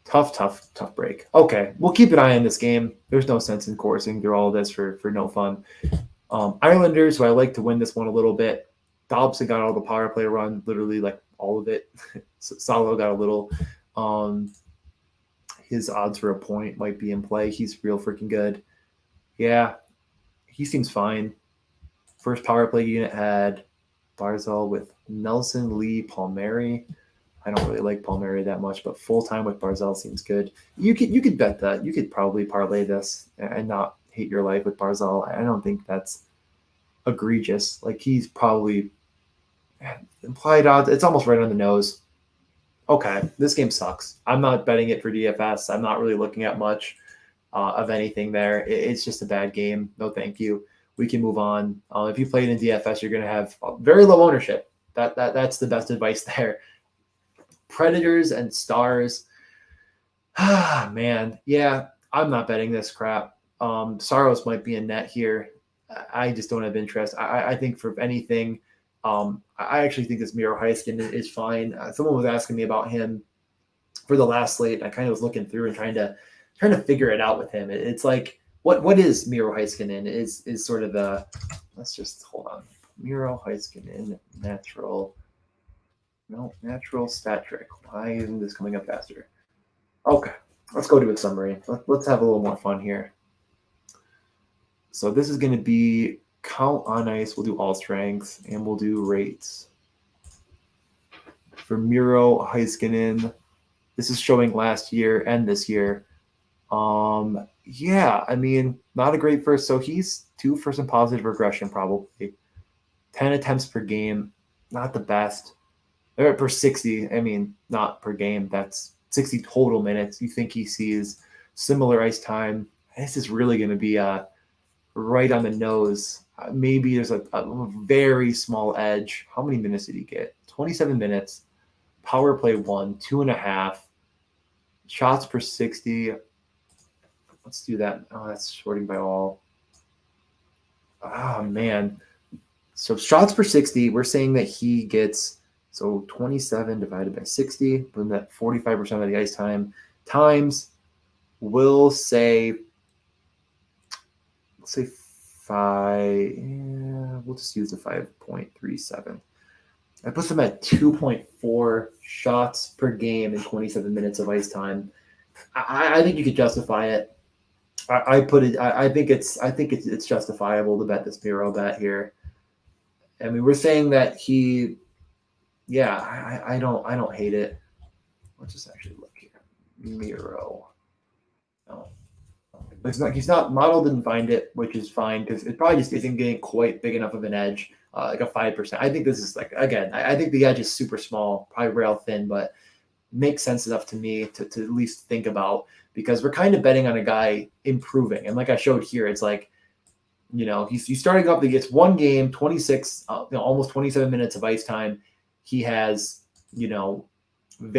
Tough break. Okay, we'll keep an eye on this game. There's no sense in coursing through all of this for no fun. Islanders, who I like to win this one a little bit. Dobson got all the power play run, literally like all of it. Salo got a little. His odds for a point might be in play. He's real freaking good. Yeah, he seems fine. First power play unit had Barzal with Nelson, Lee, Palmieri. I don't really like Palmieri that much, but full time with Barzal seems good. You could bet that. You could probably parlay this and not hate your life with Barzal. I don't think that's egregious. Like, he's probably implied odds. It's almost right on the nose. Okay, this game sucks. I'm not betting it for DFS. I'm not really looking at much of anything there. It's just a bad game. No, thank you. We can move on. If you play it in DFS, you're going to have very low ownership. That's the best advice there. Predators and Stars. Man. Yeah, I'm not betting this crap. Saros might be in net here. I just don't have interest. I think for anything, I actually think this Miro Heiskanen is fine. Someone was asking me about him for the last slate. I kind of was looking through and trying to figure it out with him. It's like, what is Miro Heiskanen? Is sort of the, let's just hold on. Miro Heiskanen, natural stat trick. Why isn't this coming up faster? Okay, let's go to a summary. Let's have a little more fun here. So this is going to be count on ice. We'll do all strengths and we'll do rates. For Miro Heiskanen, this is showing last year and this year. Yeah, I mean, not a great first. So he's due for some positive regression probably. 10 attempts per game, not the best. Per 60, I mean, not per game. That's 60 total minutes. You think he sees similar ice time. This is really going to be right on the nose. Maybe there's a very small edge. How many minutes did he get? 27 minutes. Power play 1, 2.5. Shots per 60. Let's do that. Oh, that's sorting by all. Oh, man. So shots per 60, we're saying that he gets, so 27 divided by 60, putting that 45% of the ice time times, we'll say, let's say 5, we'll just use the 5.37. That puts them at 2.4 shots per game in 27 minutes of ice time. I think you could justify it. I think it's justifiable to bet this Miro bet here. I mean, we're saying that he, yeah, I don't hate it. Let's just actually look here. Miro. No. He's not, model didn't find it, which is fine because it probably just isn't getting quite big enough of an edge, like a 5%. I think this is like, again, I think the edge is super small, probably rail thin, but makes sense enough to me to at least think about, because we're kind of betting on a guy improving. And like I showed here, it's like, you know, he's starting up. He gets one game, 26, almost 27 minutes of ice time. He has, you know, I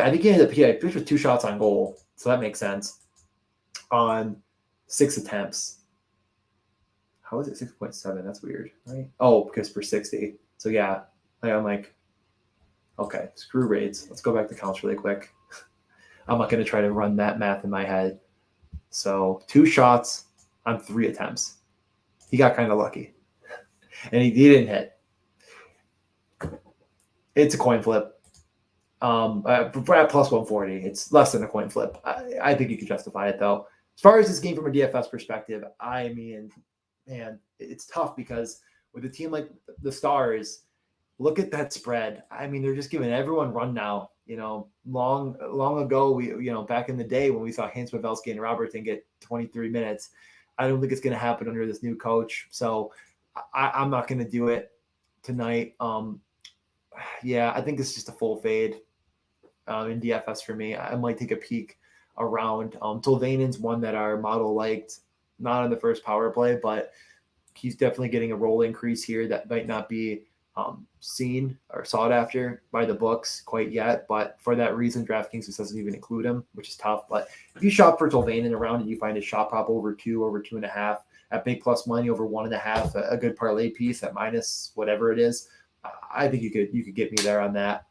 think he pitched with 2 shots on goal. So that makes sense. On 6 attempts. How is it 6.7? That's weird, right? Oh, because per 60. So yeah, I'm like, okay, screw rates. Let's go back to counts really quick. I'm not going to try to run that math in my head. So 2 shots on 3 attempts. He got kind of lucky. And he didn't hit. It's a coin flip. At plus 140, it's less than a coin flip. I think you can justify it, though. As far as this game from a DFS perspective, I mean, man, it's tough because with a team like the Stars, look at that spread. I mean, they're just giving everyone run now. You know, long ago, back in the day when we saw Hans Pavelski and Robertson get 23 minutes, I don't think it's going to happen under this new coach. So I'm not going to do it tonight. Yeah, I think it's just a full fade in DFS for me. I might take a peek around. Tolvanen's one that our model liked, not on the first power play, but he's definitely getting a role increase here that might not be seen or sought after by the books quite yet. But for that reason, DraftKings just doesn't even include him, which is tough. But if you shop for Tolvanen around and you find a shot prop over 2, over 2.5, at big plus money over 1.5, a good parlay piece at minus whatever it is, I think you could get me there on that.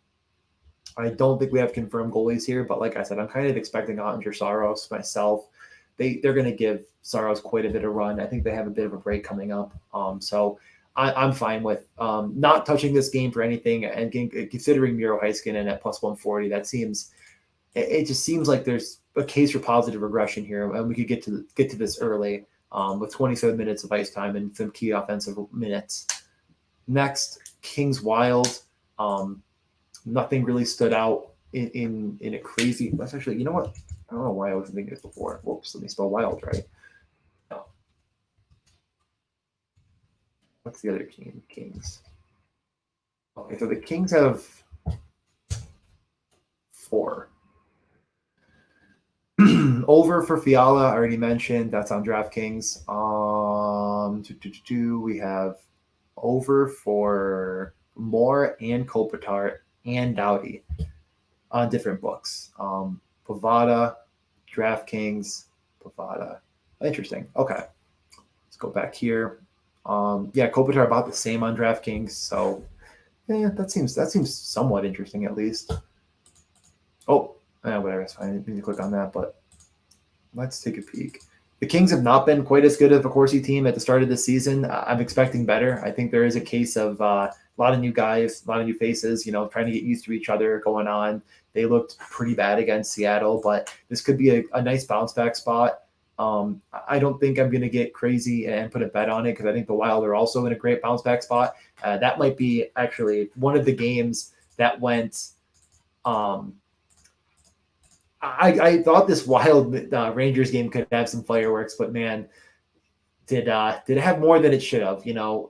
I don't think we have confirmed goalies here, but like I said, I'm kind of expecting Ottinger Saros myself. They're going to give Saros quite a bit of run. I think they have a bit of a break coming up. So I'm fine with not touching this game for anything, and considering Miro Heiskanen at plus 140. That seems it just seems like there's a case for positive regression here, and we could get to this early with 27 minutes of ice time and some key offensive minutes. Next, Kings Wild. Nothing really stood out in a crazy. That's actually, you know what? I don't know why I wasn't thinking this before. Whoops, let me spell Wild right. No. What's the other team? Kings. Okay, so the Kings have 4. Over for Fiala, I already mentioned. That's on DraftKings. We have over for Moore and Kopitar and Doughty on different books. Pavada, DraftKings, Pavada. Interesting. Okay. Let's go back here. Kopitar about the same on DraftKings. So yeah, that seems somewhat interesting at least. Oh, whatever. It's fine. I didn't need to click on that, but let's take a peek. The Kings have not been quite as good of a Corsi team at the start of the season. I'm expecting better. I think there is a case of a lot of new guys, a lot of new faces, trying to get used to each other going on. They looked pretty bad against Seattle, but this could be a nice bounce back spot. I don't think I'm going to get crazy and put a bet on it because I think the Wild are also in a great bounce back spot. That might be actually one of the games that went I thought this Wild Rangers game could have some fireworks, but man, did it have more than it should have?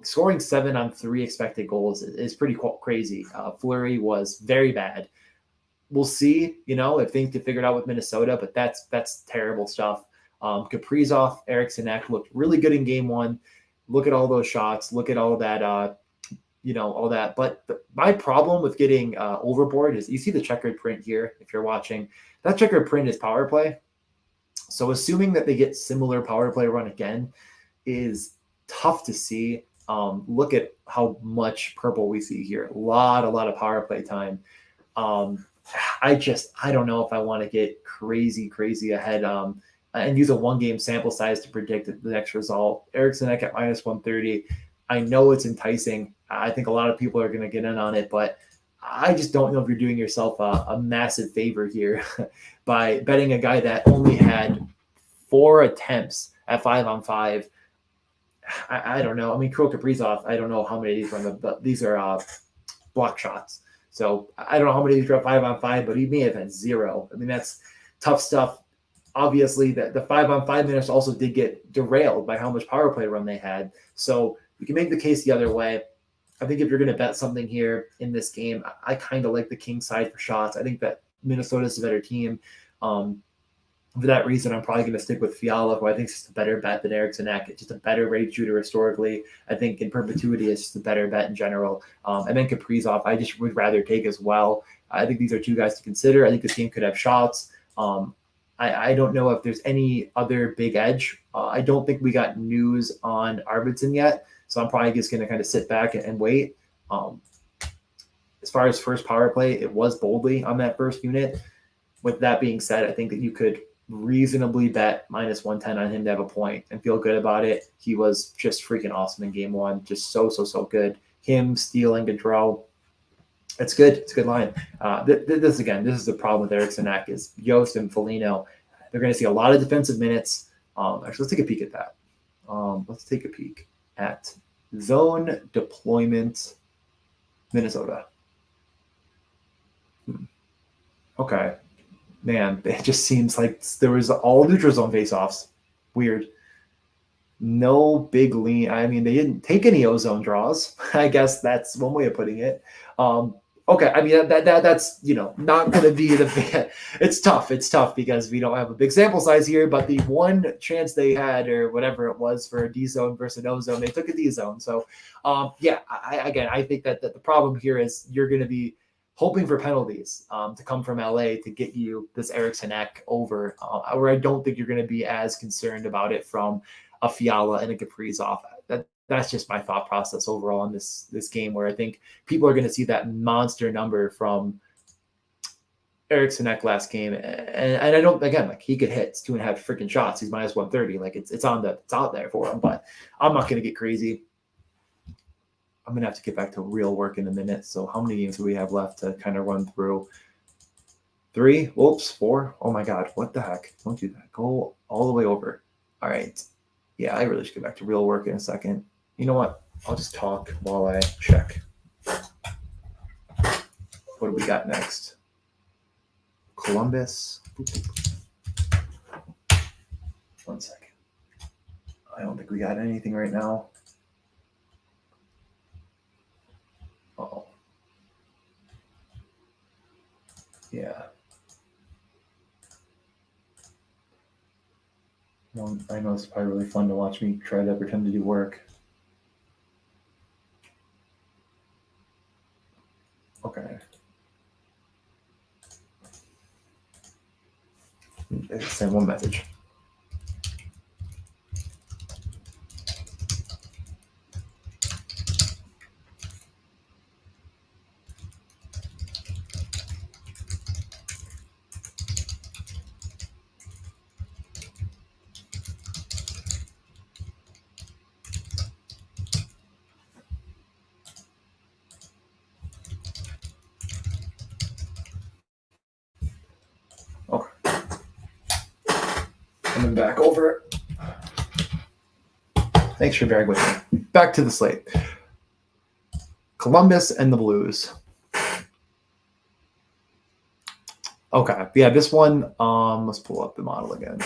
Scoring 7 on 3 expected goals is pretty crazy. Fleury was very bad. We'll see, if things get figured out with Minnesota, but that's terrible stuff. Kaprizov, Eriksson Ek looked really good in game 1. Look at all those shots. Look at all that. All that. But my problem with getting overboard is you see the checkered print here. If you're watching, that checkered print is power play. So assuming that they get similar power play run again is tough to see. Look at how much purple we see here. A lot of power play time. I don't know if I want to get crazy ahead and use a 1-game sample size to predict the next result. Eriksson Ek at minus 130. I know it's enticing. I think a lot of people are going to get in on it, but I just don't know if you're doing yourself a massive favor here by betting a guy that only had 4 attempts at 5-on-5. I don't know. I mean, Kirill Kaprizov, I don't know how many of these are, but these are block shots. So I don't know how many of these are 5-on-5, but he may have had 0. I mean, that's tough stuff. Obviously, the 5-on-5 minutes also did get derailed by how much power play run they had. So you can make the case the other way. I think if you're going to bet something here in this game, I kind of like the Kings side for shots. I think that Minnesota is a better team. For that reason, I'm probably going to stick with Fiala, who I think is just a better bet than Eriksson Ek. It's just a better rate shooter historically. I think in perpetuity, it's just a better bet in general. And then Kaprizov, I just would rather take as well. I think these are 2 guys to consider. I think this team could have shots. I don't know if there's any other big edge. I don't think we got news on Arvidsson yet, so I'm probably just going to kind of sit back and wait. As far as first power play, it was boldly on that first unit. With that being said, I think that you could reasonably bet minus 110 on him to have a point and feel good about it. He was just freaking awesome in game 1. Just so good. Him, stealing, Gaudreau. It's good. It's a good line. This is the problem with Eriksson Ek is Yost and Foligno. They're going to see a lot of defensive minutes. Actually, let's take a peek at that. Let's take a peek at zone deployment, Minnesota. Okay. Man, it just seems like there was all neutral zone faceoffs. Weird. No big lean. I mean, they didn't take any ozone draws. I guess that's one way of putting it. Okay, I mean that's not going to be the. It's tough. It's tough because we don't have a big sample size here. But the one chance they had, or whatever it was, for a D zone versus an O zone, they took a D zone. So, I think that the problem here is you're going to be hoping for penalties to come from LA to get you this Eriksson Ek over, where I don't think you're going to be as concerned about it from a Fiala and a Kaprizov. That's just my thought process overall in this game, where I think people are going to see that monster number from Eriksson last game, and I don't, again, like, he could hit 2.5 freaking shots. He's minus 130. Like, it's out there for him, but I'm not going to get crazy. I'm going to have to get back to real work in a minute. So how many games do we have left to kind of run through? 3, whoops, 4. Oh my God, what the heck? Don't do that. Go all the way over. All right. Yeah, I really should get back to real work in a second. You know what? I'll just talk while I check. What do we got next? Columbus. 1 second. I don't think we got anything right now. Uh-oh. Yeah. Well, I know it's probably really fun to watch me try to pretend to do work. Okay. Send one message. Coming back over. Thanks for bearing with me. Back to the slate. Columbus and the Blues. Okay. Yeah, this one, let's pull up the model again.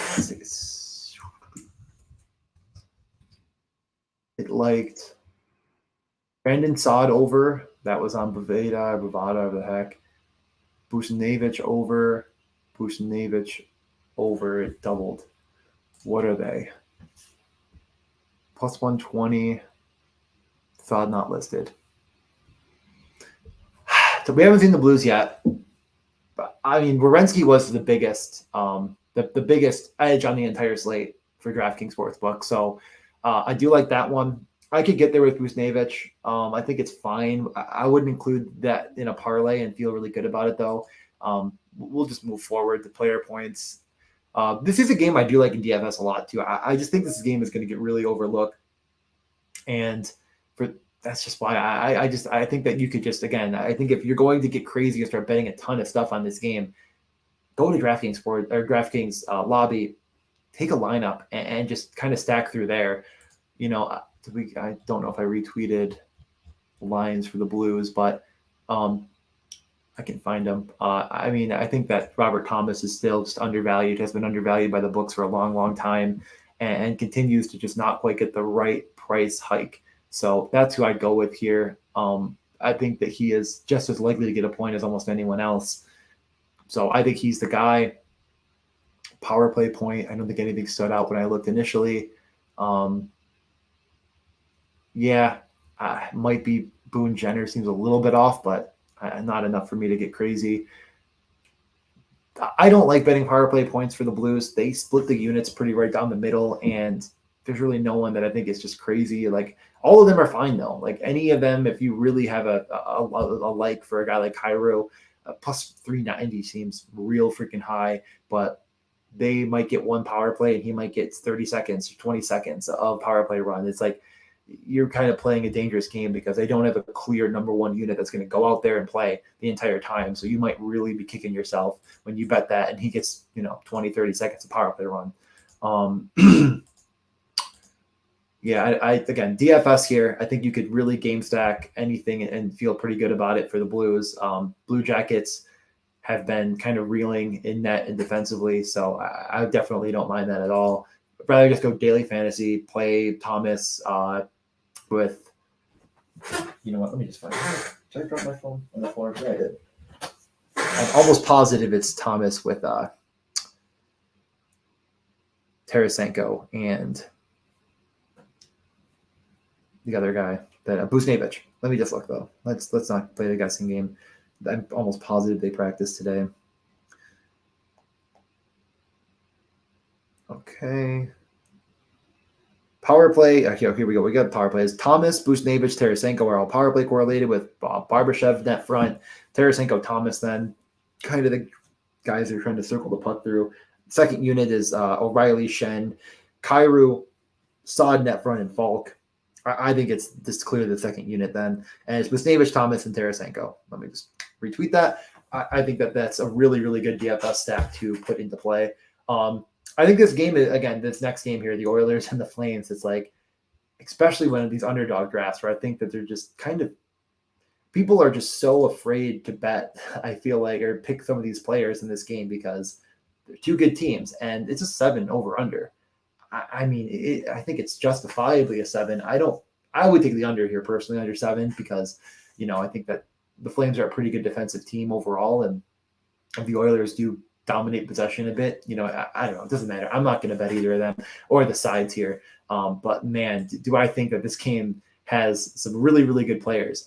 It liked Brandon Saad over. That was on Bavada, the heck. Buchnevich over. Buchnevich over. It doubled. What are they? Plus 120. Saad not listed. So we haven't seen the Blues yet. But I mean, Werenski was the biggest, the biggest edge on the entire slate for DraftKings Sportsbook. So I do like that one. I could get there with Buchnevich. I think it's fine. I wouldn't include that in a parlay and feel really good about it, though. We'll just move forward. The player points. This is a game I do like in DFS a lot, too. I just think this game is going to get really overlooked. And that's just why I think that you could just, again, I think if you're going to get crazy and start betting a ton of stuff on this game, go to DraftKings Sport or DraftKings Lobby, take a lineup and just kind of stack through there. You know, I don't know if I retweeted lines for the Blues, but I can find them. I mean, I think that Robert Thomas is still just undervalued, has been undervalued by the books for a long, long time, and continues to just not quite get the right price hike. So that's who I'd go with here. I think that he is just as likely to get a point as almost anyone else. So I think he's the guy. Power play point. I don't think anything stood out when I looked initially. Might be Boone Jenner, seems a little bit off, but not enough for me to get crazy. I don't like betting power play points for the Blues. They split the units pretty right down the middle, and there's really no one that I think is just crazy. Like, all of them are fine, though. Like, any of them, if you really have a like for a guy like Cairo, plus 390 seems real freaking high, but they might get one power play and he might get 30 seconds or 20 seconds of power play run. It's like you're kind of playing a dangerous game because they don't have a clear number one unit that's going to go out there and play the entire time. So you might really be kicking yourself when you bet that and he gets, 20, 30 seconds of power play run. Again, DFS here, I think you could really game stack anything and feel pretty good about it for the Blues. Blue Jackets have been kind of reeling in net and defensively, so I definitely don't mind that at all. I'd rather just go daily fantasy, play Thomas with, you know what, let me just find it. Did I drop my phone on the floor? Yeah, I did. I'm almost positive it's Thomas with Tarasenko and the other guy, that Buchnevich. Let me just look, though. Let's not play the guessing game. I'm almost positive they practiced today. Okay. Power play. Okay, here we go. We got power plays. Thomas, Buchnevich, Tarasenko are all power play correlated with Barbashev net front. Tarasenko, Thomas, then kind of the guys are trying to circle the puck through. Second unit is O'Reilly, Shen, Kyrou, Sod, net front, and Falk. I think it's just clearly the second unit then. And it's Wisniewicz, Thomas, and Tarasenko. Let me just retweet that. I think that's a really, really good DFS stack to put into play. I think this game, again, this next game here, the Oilers and the Flames, it's like, especially when these underdog drafts, where I think that they're just kind of, people are just so afraid to bet, I feel like, or pick some of these players in this game because they're two good teams, and it's a 7 over under. I mean, I think it's justifiably a 7. I would take the under here personally, under 7, because, I think that the Flames are a pretty good defensive team overall, and the Oilers do dominate possession a bit. I don't know. It doesn't matter. I'm not going to bet either of them or the sides here. But man, do I think that this game has some really, really good players.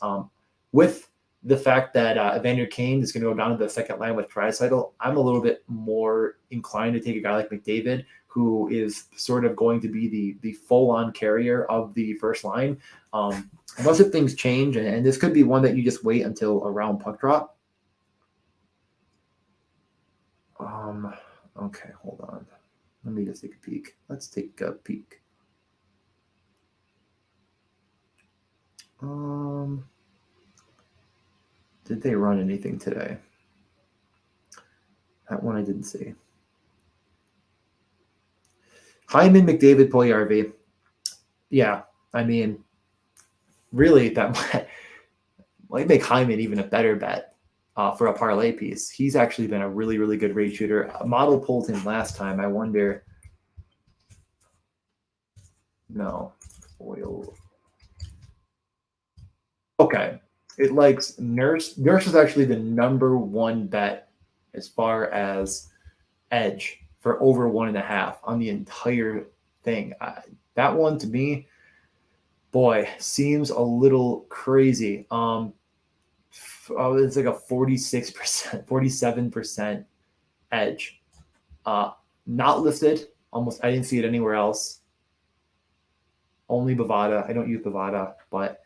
With the fact that Evander Kane is going to go down to the second line with Draisaitl, I'm a little bit more inclined to take a guy like McDavid, who is sort of going to be the full-on carrier of the first line. Unless if things change, and this could be one that you just wait until around puck drop. Okay, hold on. Let me just take a peek. Let's take a peek. Did they run anything today? That one I didn't see. Hyman, McDavid, Puljujarvi. Yeah, I mean, really, that might make Hyman even a better bet for a parlay piece. He's actually been a really, really good rate shooter. A model pulled him last time. I wonder. No. Oil. Okay. It likes Nurse. Nurse is actually the number one bet as far as edge for over 1.5 on the entire thing. That one to me, boy, seems a little crazy. It's like a 46%, 47% edge. Not listed. Almost, I didn't see it anywhere else. Only Bovada. I don't use Bovada, but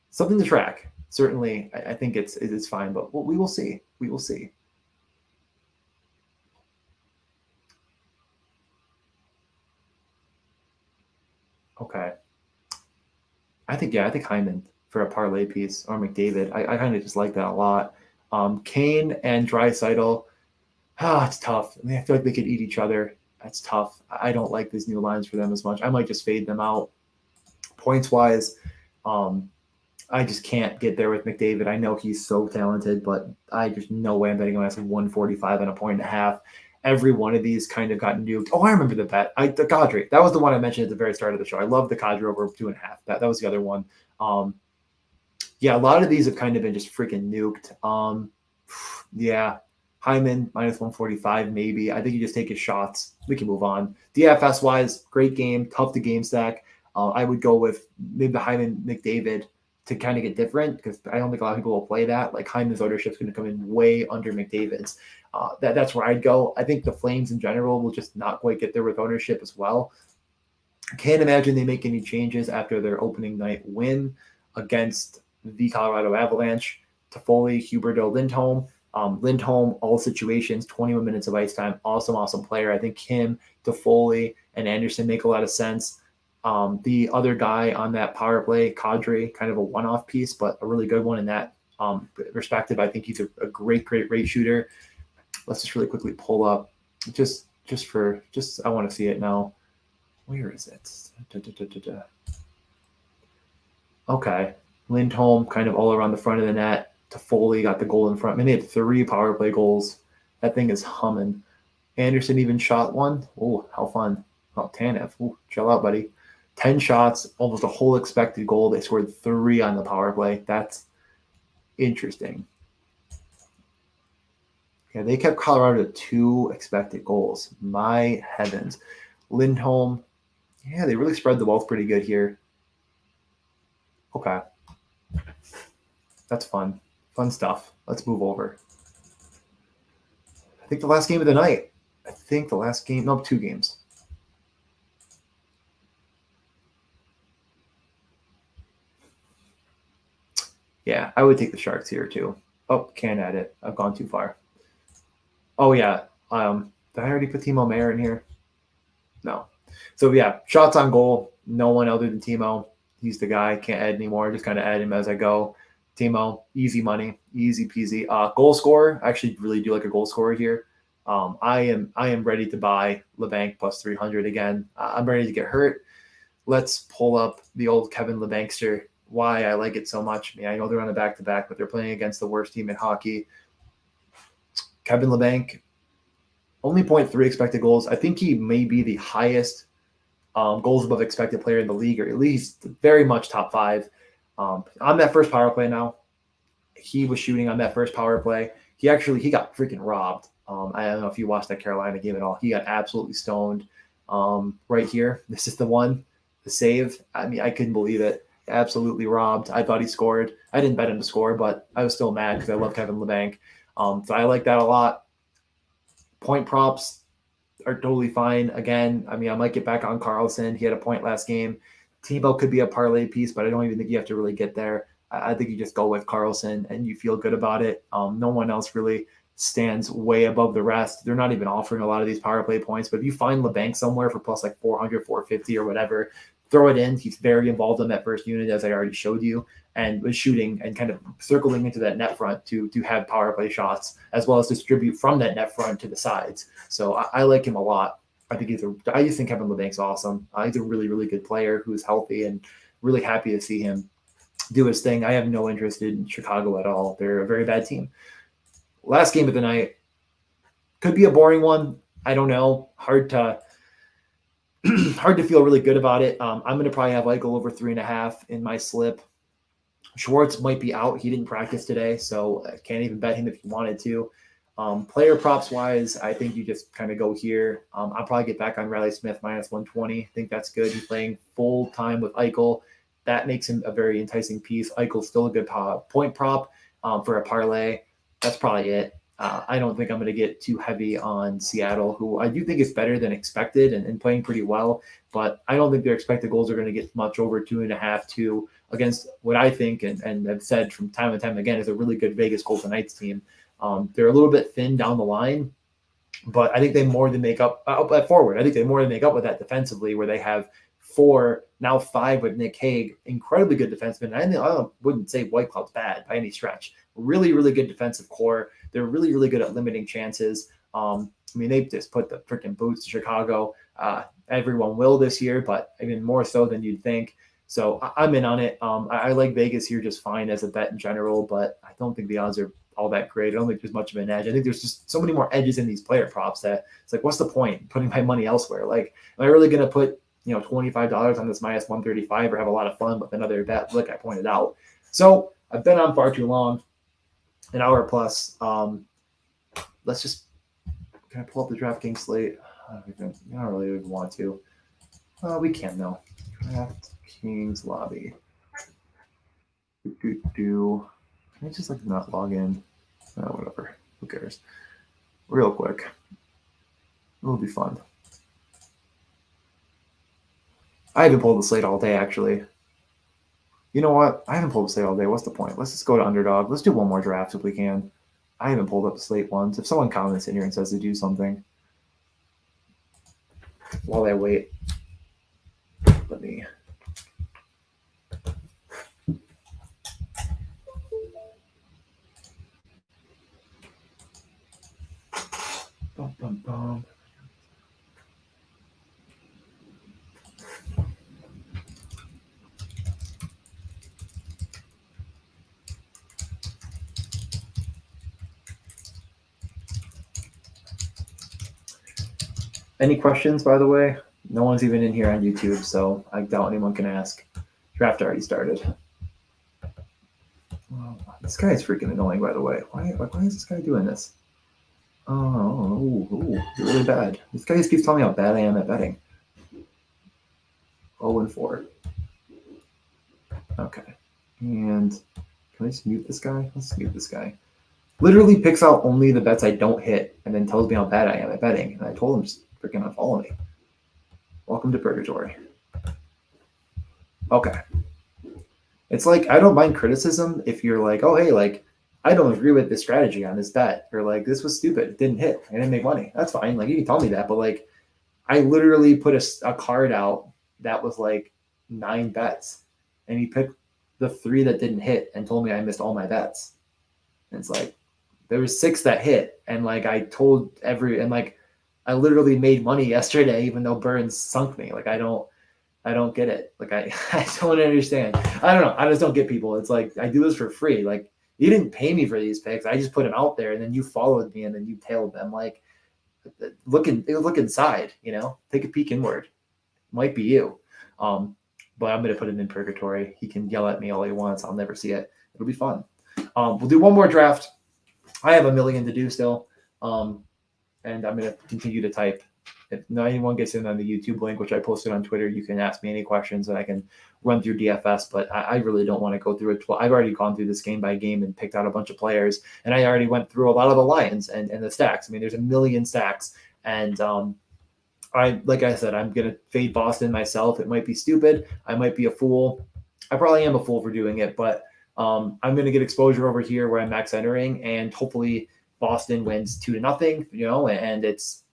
something to track. Certainly, I think it's fine, but we will see. We will see. Okay. I think Hyman for a parlay piece, or McDavid. I kind of just like that a lot. Kane and Draisaitl. It's tough. I mean, I feel like they could eat each other. That's tough. I don't like these new lines for them as much. I might just fade them out. Points wise, I just can't get there with McDavid. I know he's so talented, but I just no way I'm betting him at 145 and a 1.5. Every one of these kind of got nuked. Oh, I remember the bet. The Kadri. That was the one I mentioned at the very start of the show. I love the Kadri over 2.5. That was the other one. Yeah, a lot of these have kind of been just freaking nuked. Yeah, Hyman -145 maybe. I think you just take his shots. We can move on. DFS wise, great game, tough to game stack. I would go with maybe the Hyman McDavid to kind of get different, because I don't think a lot of people will play that. Like, Hyman's ownership is going to come in way under McDavid's. That's where I'd go. I think the Flames in general will just not quite get there with ownership as well. Can't imagine they make any changes after their opening night win against the Colorado Avalanche. Toffoli, Huberdeau, Lindholm. Lindholm, all situations, 21 minutes of ice time. Awesome player. I think him, Toffoli, and Anderson make a lot of sense. The other guy on that power play, Kadri, kind of a one-off piece, but a really good one in that perspective. I think he's a great rate shooter. Let's just really quickly pull up, just I want to see it now. Where is it? Okay, Lindholm kind of all around the front of the net. Toffoli got the goal in front. I mean, they had 3 power play goals. That thing is humming. Anderson even shot one. Oh, how fun. Oh, Tanev. Oh, chill out, buddy. 10 shots, almost a whole expected goal. They scored 3 on the power play. That's interesting. Yeah, they kept Colorado to 2 expected goals. My heavens. Lindholm, yeah, they really spread the wealth pretty good here. Okay. That's fun. Fun stuff. Let's move over. I think the last game of the night. No, 2 games. Yeah, I would take the Sharks here too. Oh, can't add it. I've gone too far. Oh yeah. Did I already put Timo Meyer in here? No. So yeah, shots on goal. No one other than Timo. He's the guy. Can't add anymore. Just kind of add him as I go. Timo, easy money, easy peasy. Goal scorer. I actually really do like a goal scorer here. I am ready to buy LeBanc plus 300 again. I'm ready to get hurt. Let's pull up the old Kevin LeBankster. Why I like it so much. I know they're on a back-to-back, but they're playing against the worst team in hockey. Kevin LeBanc, only 0.3 expected goals. I think he may be the highest goals above expected player in the league, or at least very much top 5. On that first power play now, he was shooting on that first power play. He got freaking robbed. I don't know if you watched that Carolina game at all. He got absolutely stoned. Right here, this is the save. I mean, I couldn't believe it. Absolutely robbed. I thought he scored. I didn't bet him to score, but I was still mad because I love Kevin LeBanc. So I like that a lot. Point props are totally fine. Again, I might get back on Carlson. He had a point last game. Tebow could be a parlay piece, but I don't even think you have to really get there. I think you just go with Carlson and you feel good about it. No one else really stands way above the rest. They're not even offering a lot of these power play points, but if you find LeBanc somewhere for plus like 400, 450 or whatever, throw it in. He's very involved on that first unit, as I already showed you, and was shooting and kind of circling into that net front to have power play shots, as well as distribute from that net front to the sides. So I like him a lot. I just think Kevin LeBanc's awesome. He's a really, really good player who's healthy, and really happy to see him do his thing. I have no interest in Chicago at all. They're a very bad team. Last game of the night could be a boring one. I don't know. Hard to feel really good about it. I'm going to probably have Eichel over 3.5 in my slip. Schwartz might be out. He didn't practice today, so I can't even bet him if you wanted to. Player props wise, I think you just kind of go here. I'll probably get back on Riley Smith minus 120. I think that's good. He's playing full time with Eichel. That makes him a very enticing piece. Eichel's still a good point prop for a parlay. That's probably it. I don't think I'm going to get too heavy on Seattle, who I do think is better than expected and playing pretty well, but I don't think their expected goals are going to get much over 2.5, 2 against what I think and have said from time and time again is a really good Vegas Golden Knights team. They're a little bit thin down the line, but I think they more than make up at forward. I think they more than make up with that defensively, where they have 4, now 5 with Nick Hague, incredibly good defenseman. I wouldn't say White Cloud's bad by any stretch. Really, really good defensive core. They're really, really good at limiting chances. They just put the freaking boots to Chicago. Everyone will this year, but even more so than you'd think. So I'm in on it. I like Vegas here just fine as a bet in general, but I don't think the odds are all that great. I don't think there's much of an edge. I think there's just so many more edges in these player props that it's like, what's the point putting my money elsewhere? Like, am I really going to put $25 on this minus 135 or have a lot of fun with another bet, like I pointed out? So I've been on far too long, an hour plus. Let's just kind of pull up the DraftKings slate. I don't really even want to. We can though. DraftKings lobby. Can I just not log in? Whatever. Who cares? Real quick. It'll be fun. I haven't pulled the slate all day, actually. You know what? I haven't pulled the slate all day. What's the point? Let's just go to Underdog. Let's do one more draft if we can. I haven't pulled up the slate once. If someone comments in here and says to do something while I wait, let me. Bum, bum, bum. Any questions, by the way? No one's even in here on YouTube, so I doubt anyone can ask. Draft already started. Well, this guy is freaking annoying, by the way. Why is this guy doing this? Oh, really bad. This guy just keeps telling me how bad I am at betting. 0-4. Okay. And can I just mute this guy? Let's mute this guy. Literally picks out only the bets I don't hit and then tells me how bad I am at betting. And I told him just freaking unfollow me. Welcome to purgatory. Okay. It's like, I don't mind criticism if you're like, oh, hey, I don't agree with this strategy on this bet, or like this was stupid, it didn't hit, I didn't make money. That's fine. Like you can tell me that, but like I literally put a card out that was like 9 bets, and he picked the 3 that didn't hit and told me I missed all my bets. And it's like there was 6 that hit, and like I told and like I literally made money yesterday, even though Burns sunk me. Like I don't get it. Like I don't understand. I don't know. I just don't get people. It's like I do this for free. Like you didn't pay me for these picks. I just put them out there, and then you followed me, and then you tailed them. Like look inside. Take a peek inward. Might be you. But I'm gonna put him in purgatory. He can yell at me all he wants. I'll never see it. It'll be fun. We'll do one more draft. I have a million to do still, and I'm gonna continue to type. If anyone gets in on the YouTube link, which I posted on Twitter, you can ask me any questions and I can run through DFS, but I really don't want to go through it. I've already gone through this game by game and picked out a bunch of players, and I already went through a lot of the lines and the stacks. I mean, there's a million stacks, and like I said, I'm going to fade Boston myself. It might be stupid. I might be a fool. I probably am a fool for doing it, but I'm going to get exposure over here where I'm max entering, and hopefully Boston wins 2-0, and it's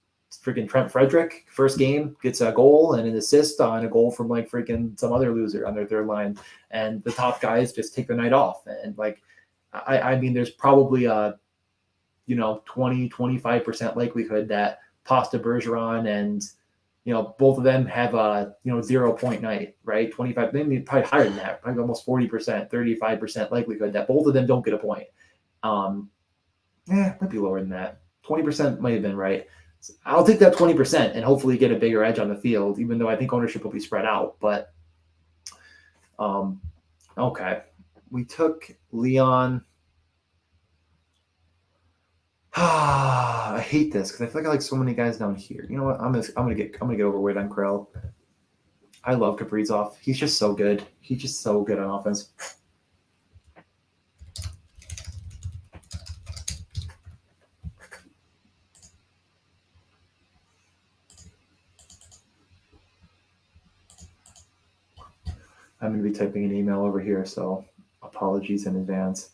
freaking Trent Frederick, first game, gets a goal and an assist on a goal from like freaking some other loser on their third line. And the top guys just take the night off. And like, I mean, there's probably a, 20-25% likelihood that Pasta Bergeron and, both of them have a, 0-point night, right? 25, maybe probably higher than that, probably almost 40%, 35% likelihood that both of them don't get a point. Might be lower than that. 20% might have been right. I'll take that 20% and hopefully get a bigger edge on the field, even though I think ownership will be spread out. But, okay. We took Leon. I hate this because I feel like I like so many guys down here. You know what? I'm gonna get overweight on Krell. I love Kaprizov. He's just so good. He's just so good on offense. I'm going to be typing an email over here, so apologies in advance.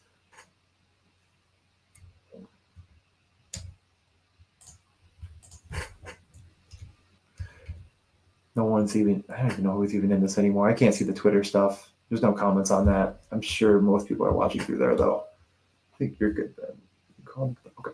No one's even, I don't even know who's even in this anymore. I can't see the Twitter stuff. There's no comments on that. I'm sure most people are watching through there, though. I think you're good then. Okay.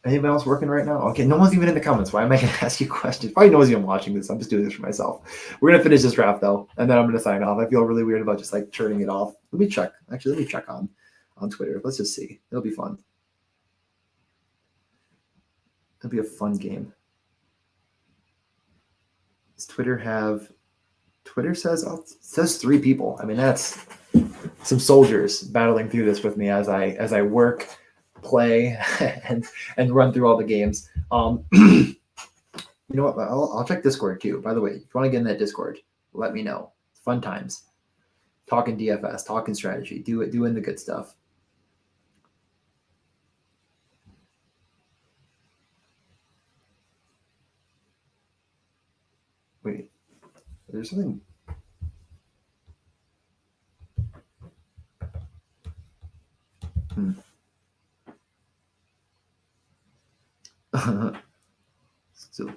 Anybody else working right now? Okay, no one's even in the comments. Why am I going to ask you questions? Probably knows I'm watching this. I'm just doing this for myself. We're going to finish this draft, though, and then I'm going to sign off. I feel really weird about just, like, turning it off. Let me check. Actually, let me check on Twitter. Let's just see. It'll be fun. It'll be a fun game. Does Twitter have... Twitter says 3 people. I mean, that's some soldiers battling through this with me as I work, play, and run through all the games. You know what? I'll check Discord too. By the way, if you want to get in that Discord, let me know. It's fun times. Talking DFS, talking strategy, doing the good stuff. Wait, there's something. So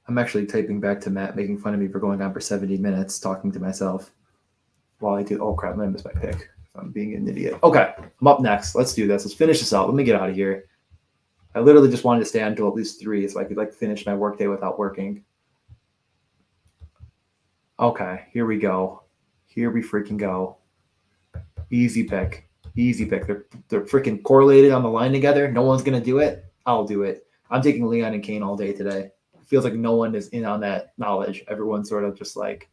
I'm actually typing back to Matt, making fun of me for going on for 70 minutes, talking to myself while I do. Oh crap, I missed my pick. I'm being an idiot. Okay, I'm up next. Let's do this. Let's finish this out. Let me get out of here. I literally just wanted to stay until at least 3 so I could finish my workday without working. Okay, here we go. Here we freaking go. Easy pick. They're freaking correlated on the line together. No one's gonna do it. I'll do it. I'm taking Leon and Kane all day today. It feels like no one is in on that knowledge. Everyone's sort of just like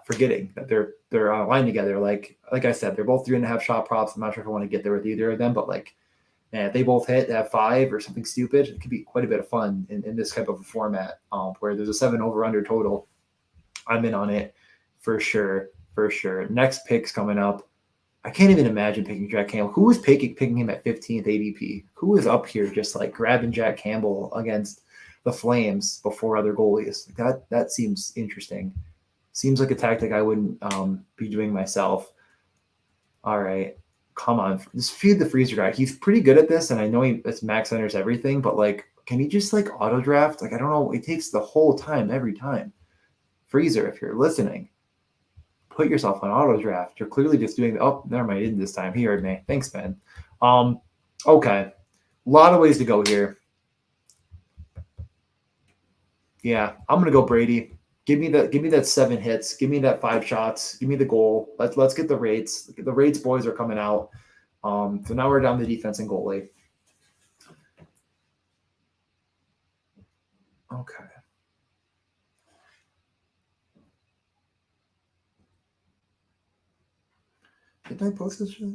forgetting that they're on a line together. Like I said, they're both 3.5 shot props. I'm not sure if I want to get there with either of them, but like, man, if they both hit, they have 5 or something stupid, it could be quite a bit of fun in this type of a format where there's a 7 over/under total. I'm in on it for sure. Next pick's coming up. I can't even imagine picking Jack Campbell. Who is picking him at 15th ADP? Who is up here just like grabbing Jack Campbell against the Flames before other goalies. That seems interesting. Seems like a tactic I wouldn't be doing myself. All right, come on, just feed the freezer guy. He's pretty good at this, and I know it's max enters everything, but like, can he just like auto draft? Like, I don't know. It takes the whole time every time. Freezer, if you're listening, put yourself on auto draft. You're clearly just doing. Oh, never mind. He didn't this time. He heard me. Thanks, man. Okay, a lot of ways to go here. Yeah, I'm gonna go Brady. Give me that 7 hits. Give me that 5 shots. Give me the goal. Let's get the rates. The rates boys are coming out. So now we're down to defense and goalie. Okay. Did I post this shit?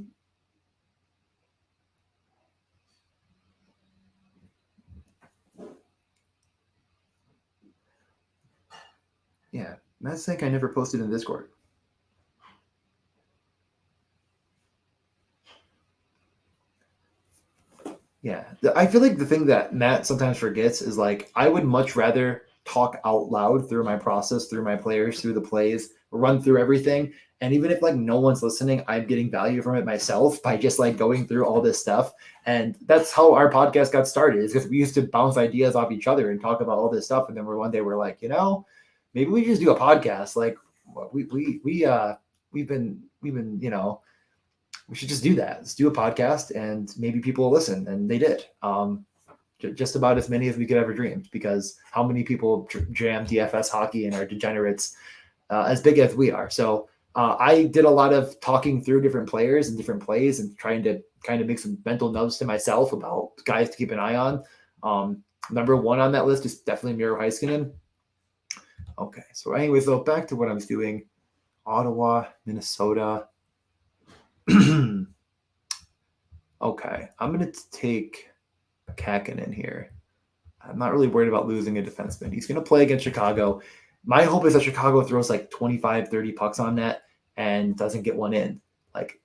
Yeah, Matt's think I never posted in Discord. Yeah, I feel like the thing that Matt sometimes forgets is like I would much rather talk out loud through my process, through my players, through the plays, run through everything. And even if like no one's listening, I'm getting value from it myself by just like going through all this stuff. And that's how our podcast got started, is because we used to bounce ideas off each other and talk about all this stuff. And then one day we're like, maybe we just do a podcast. Like we've been, we should just do that. Let's do a podcast and maybe people will listen. And they did. Just about as many as we could ever dream, because how many people jam DFS hockey and are degenerates as big as we are. So I did a lot of talking through different players and different plays and trying to kind of make some mental notes to myself about guys to keep an eye on. Number 1 on that list is definitely Miro Heiskanen. Okay. So anyways, though, back to what I was doing. Ottawa, Minnesota. Okay. I'm going to take Kakinen here. I'm not really worried about losing a defenseman. He's going to play against Chicago. My hope is that Chicago throws like 25, 30 pucks on net and doesn't get one in. Like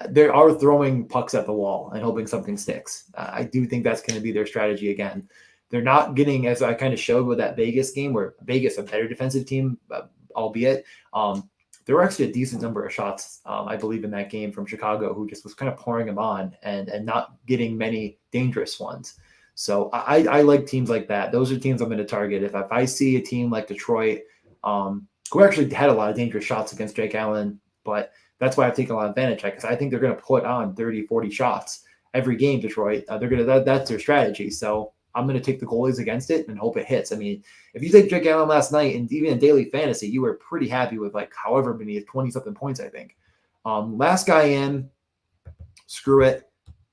they are throwing pucks at the wall and hoping something sticks. I do think that's going to be their strategy again. They're not getting, as I kind of showed with that Vegas game, where Vegas, a better defensive team, albeit, there were actually a decent number of shots, I believe, in that game from Chicago, who just was kind of pouring them on and not getting many dangerous ones. So I like teams like that. Those are teams I'm going to target. If I see a team like Detroit, who actually had a lot of dangerous shots against Jake Allen, but that's why I've taken a lot of advantage, because I think they're going to put on 30, 40 shots every game, Detroit. That's their strategy. So I'm going to take the goalies against it and hope it hits. I mean, if you take Jake Allen last night, and even in daily fantasy, you were pretty happy with like however many, 20-something points, I think. Last guy in, screw it.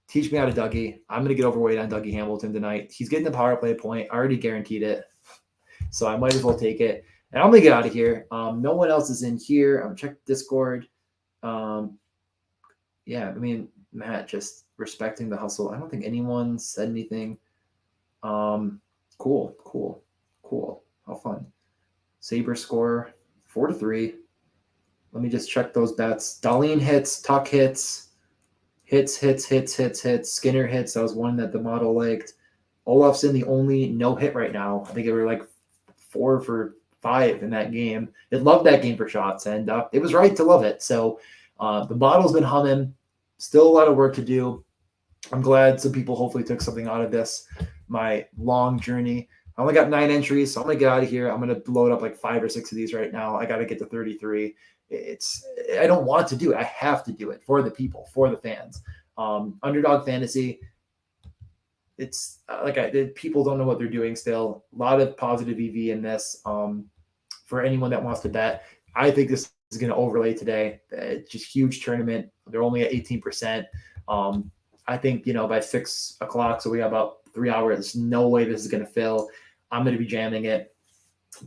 Teach me how to Dougie. I'm going to get overweight on Dougie Hamilton tonight. He's getting the power play point. I already guaranteed it. So I might as well take it. And I'm going to get out of here. No one else is in here. I'm going to check Discord. Yeah, I mean, Matt, just respecting the hustle. I don't think anyone said anything. Cool. How fun. Sabre score 4-3. Let me just check those bets. Darlene hits, Tuck hits. Hits. Skinner hits. That was one that the model liked. Olofsson, the only no hit right now. I think it were like 4 for 5 in that game. It loved that game for shots, and it was right to love it. So the model's been humming. Still a lot of work to do. I'm glad some people hopefully took something out of this, my long journey. I only got 9 entries, so I'm going to get out of here. I'm going to load up like 5 or 6 of these right now. I got to get to 33. I don't want to do it. I have to do it for the people, for the fans. Underdog fantasy. It's people don't know what they're doing still. A lot of positive EV in this. For anyone that wants to bet, I think this is going to overlay today. It's just huge tournament. They're only at 18%. I think, by 6 o'clock, so we have about 3 hours. There's no way this is going to fill. I'm going to be jamming it.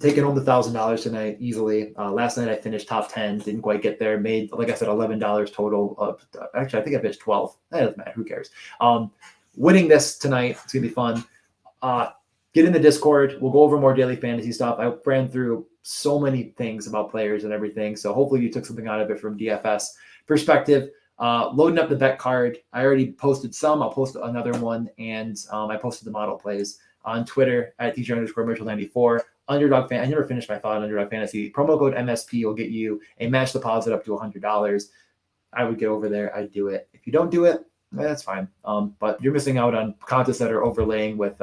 Taking home the $1,000 tonight easily. Last night I finished top 10. Didn't quite get there. Made, like I said, $11 total. Actually, I think I finished 12. That doesn't matter. Who cares? Winning this tonight, it's going to be fun. Get in the Discord. We'll go over more daily fantasy stuff. I ran through so many things about players and everything. So hopefully you took something out of it from DFS perspective. Loading up the bet card. I already posted some. I'll post another one. And I posted the model plays. on Twitter at DJ_Mitchell94. Underdog fan. I never finished my thought on Underdog Fantasy. Promo code MSP will get you a match deposit up to $100. I would get over there. I'd do it. If you don't do it, that's fine. But you're missing out on contests that are overlaying with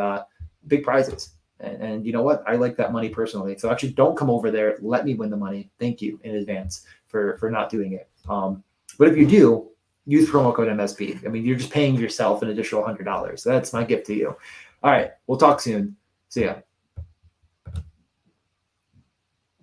big prizes. And you know what? I like that money personally. So actually don't come over there. Let me win the money. Thank you in advance for not doing it. But if you do, use promo code MSP. I mean, you're just paying yourself an additional $100. So that's my gift to you. All right. We'll talk soon. See ya.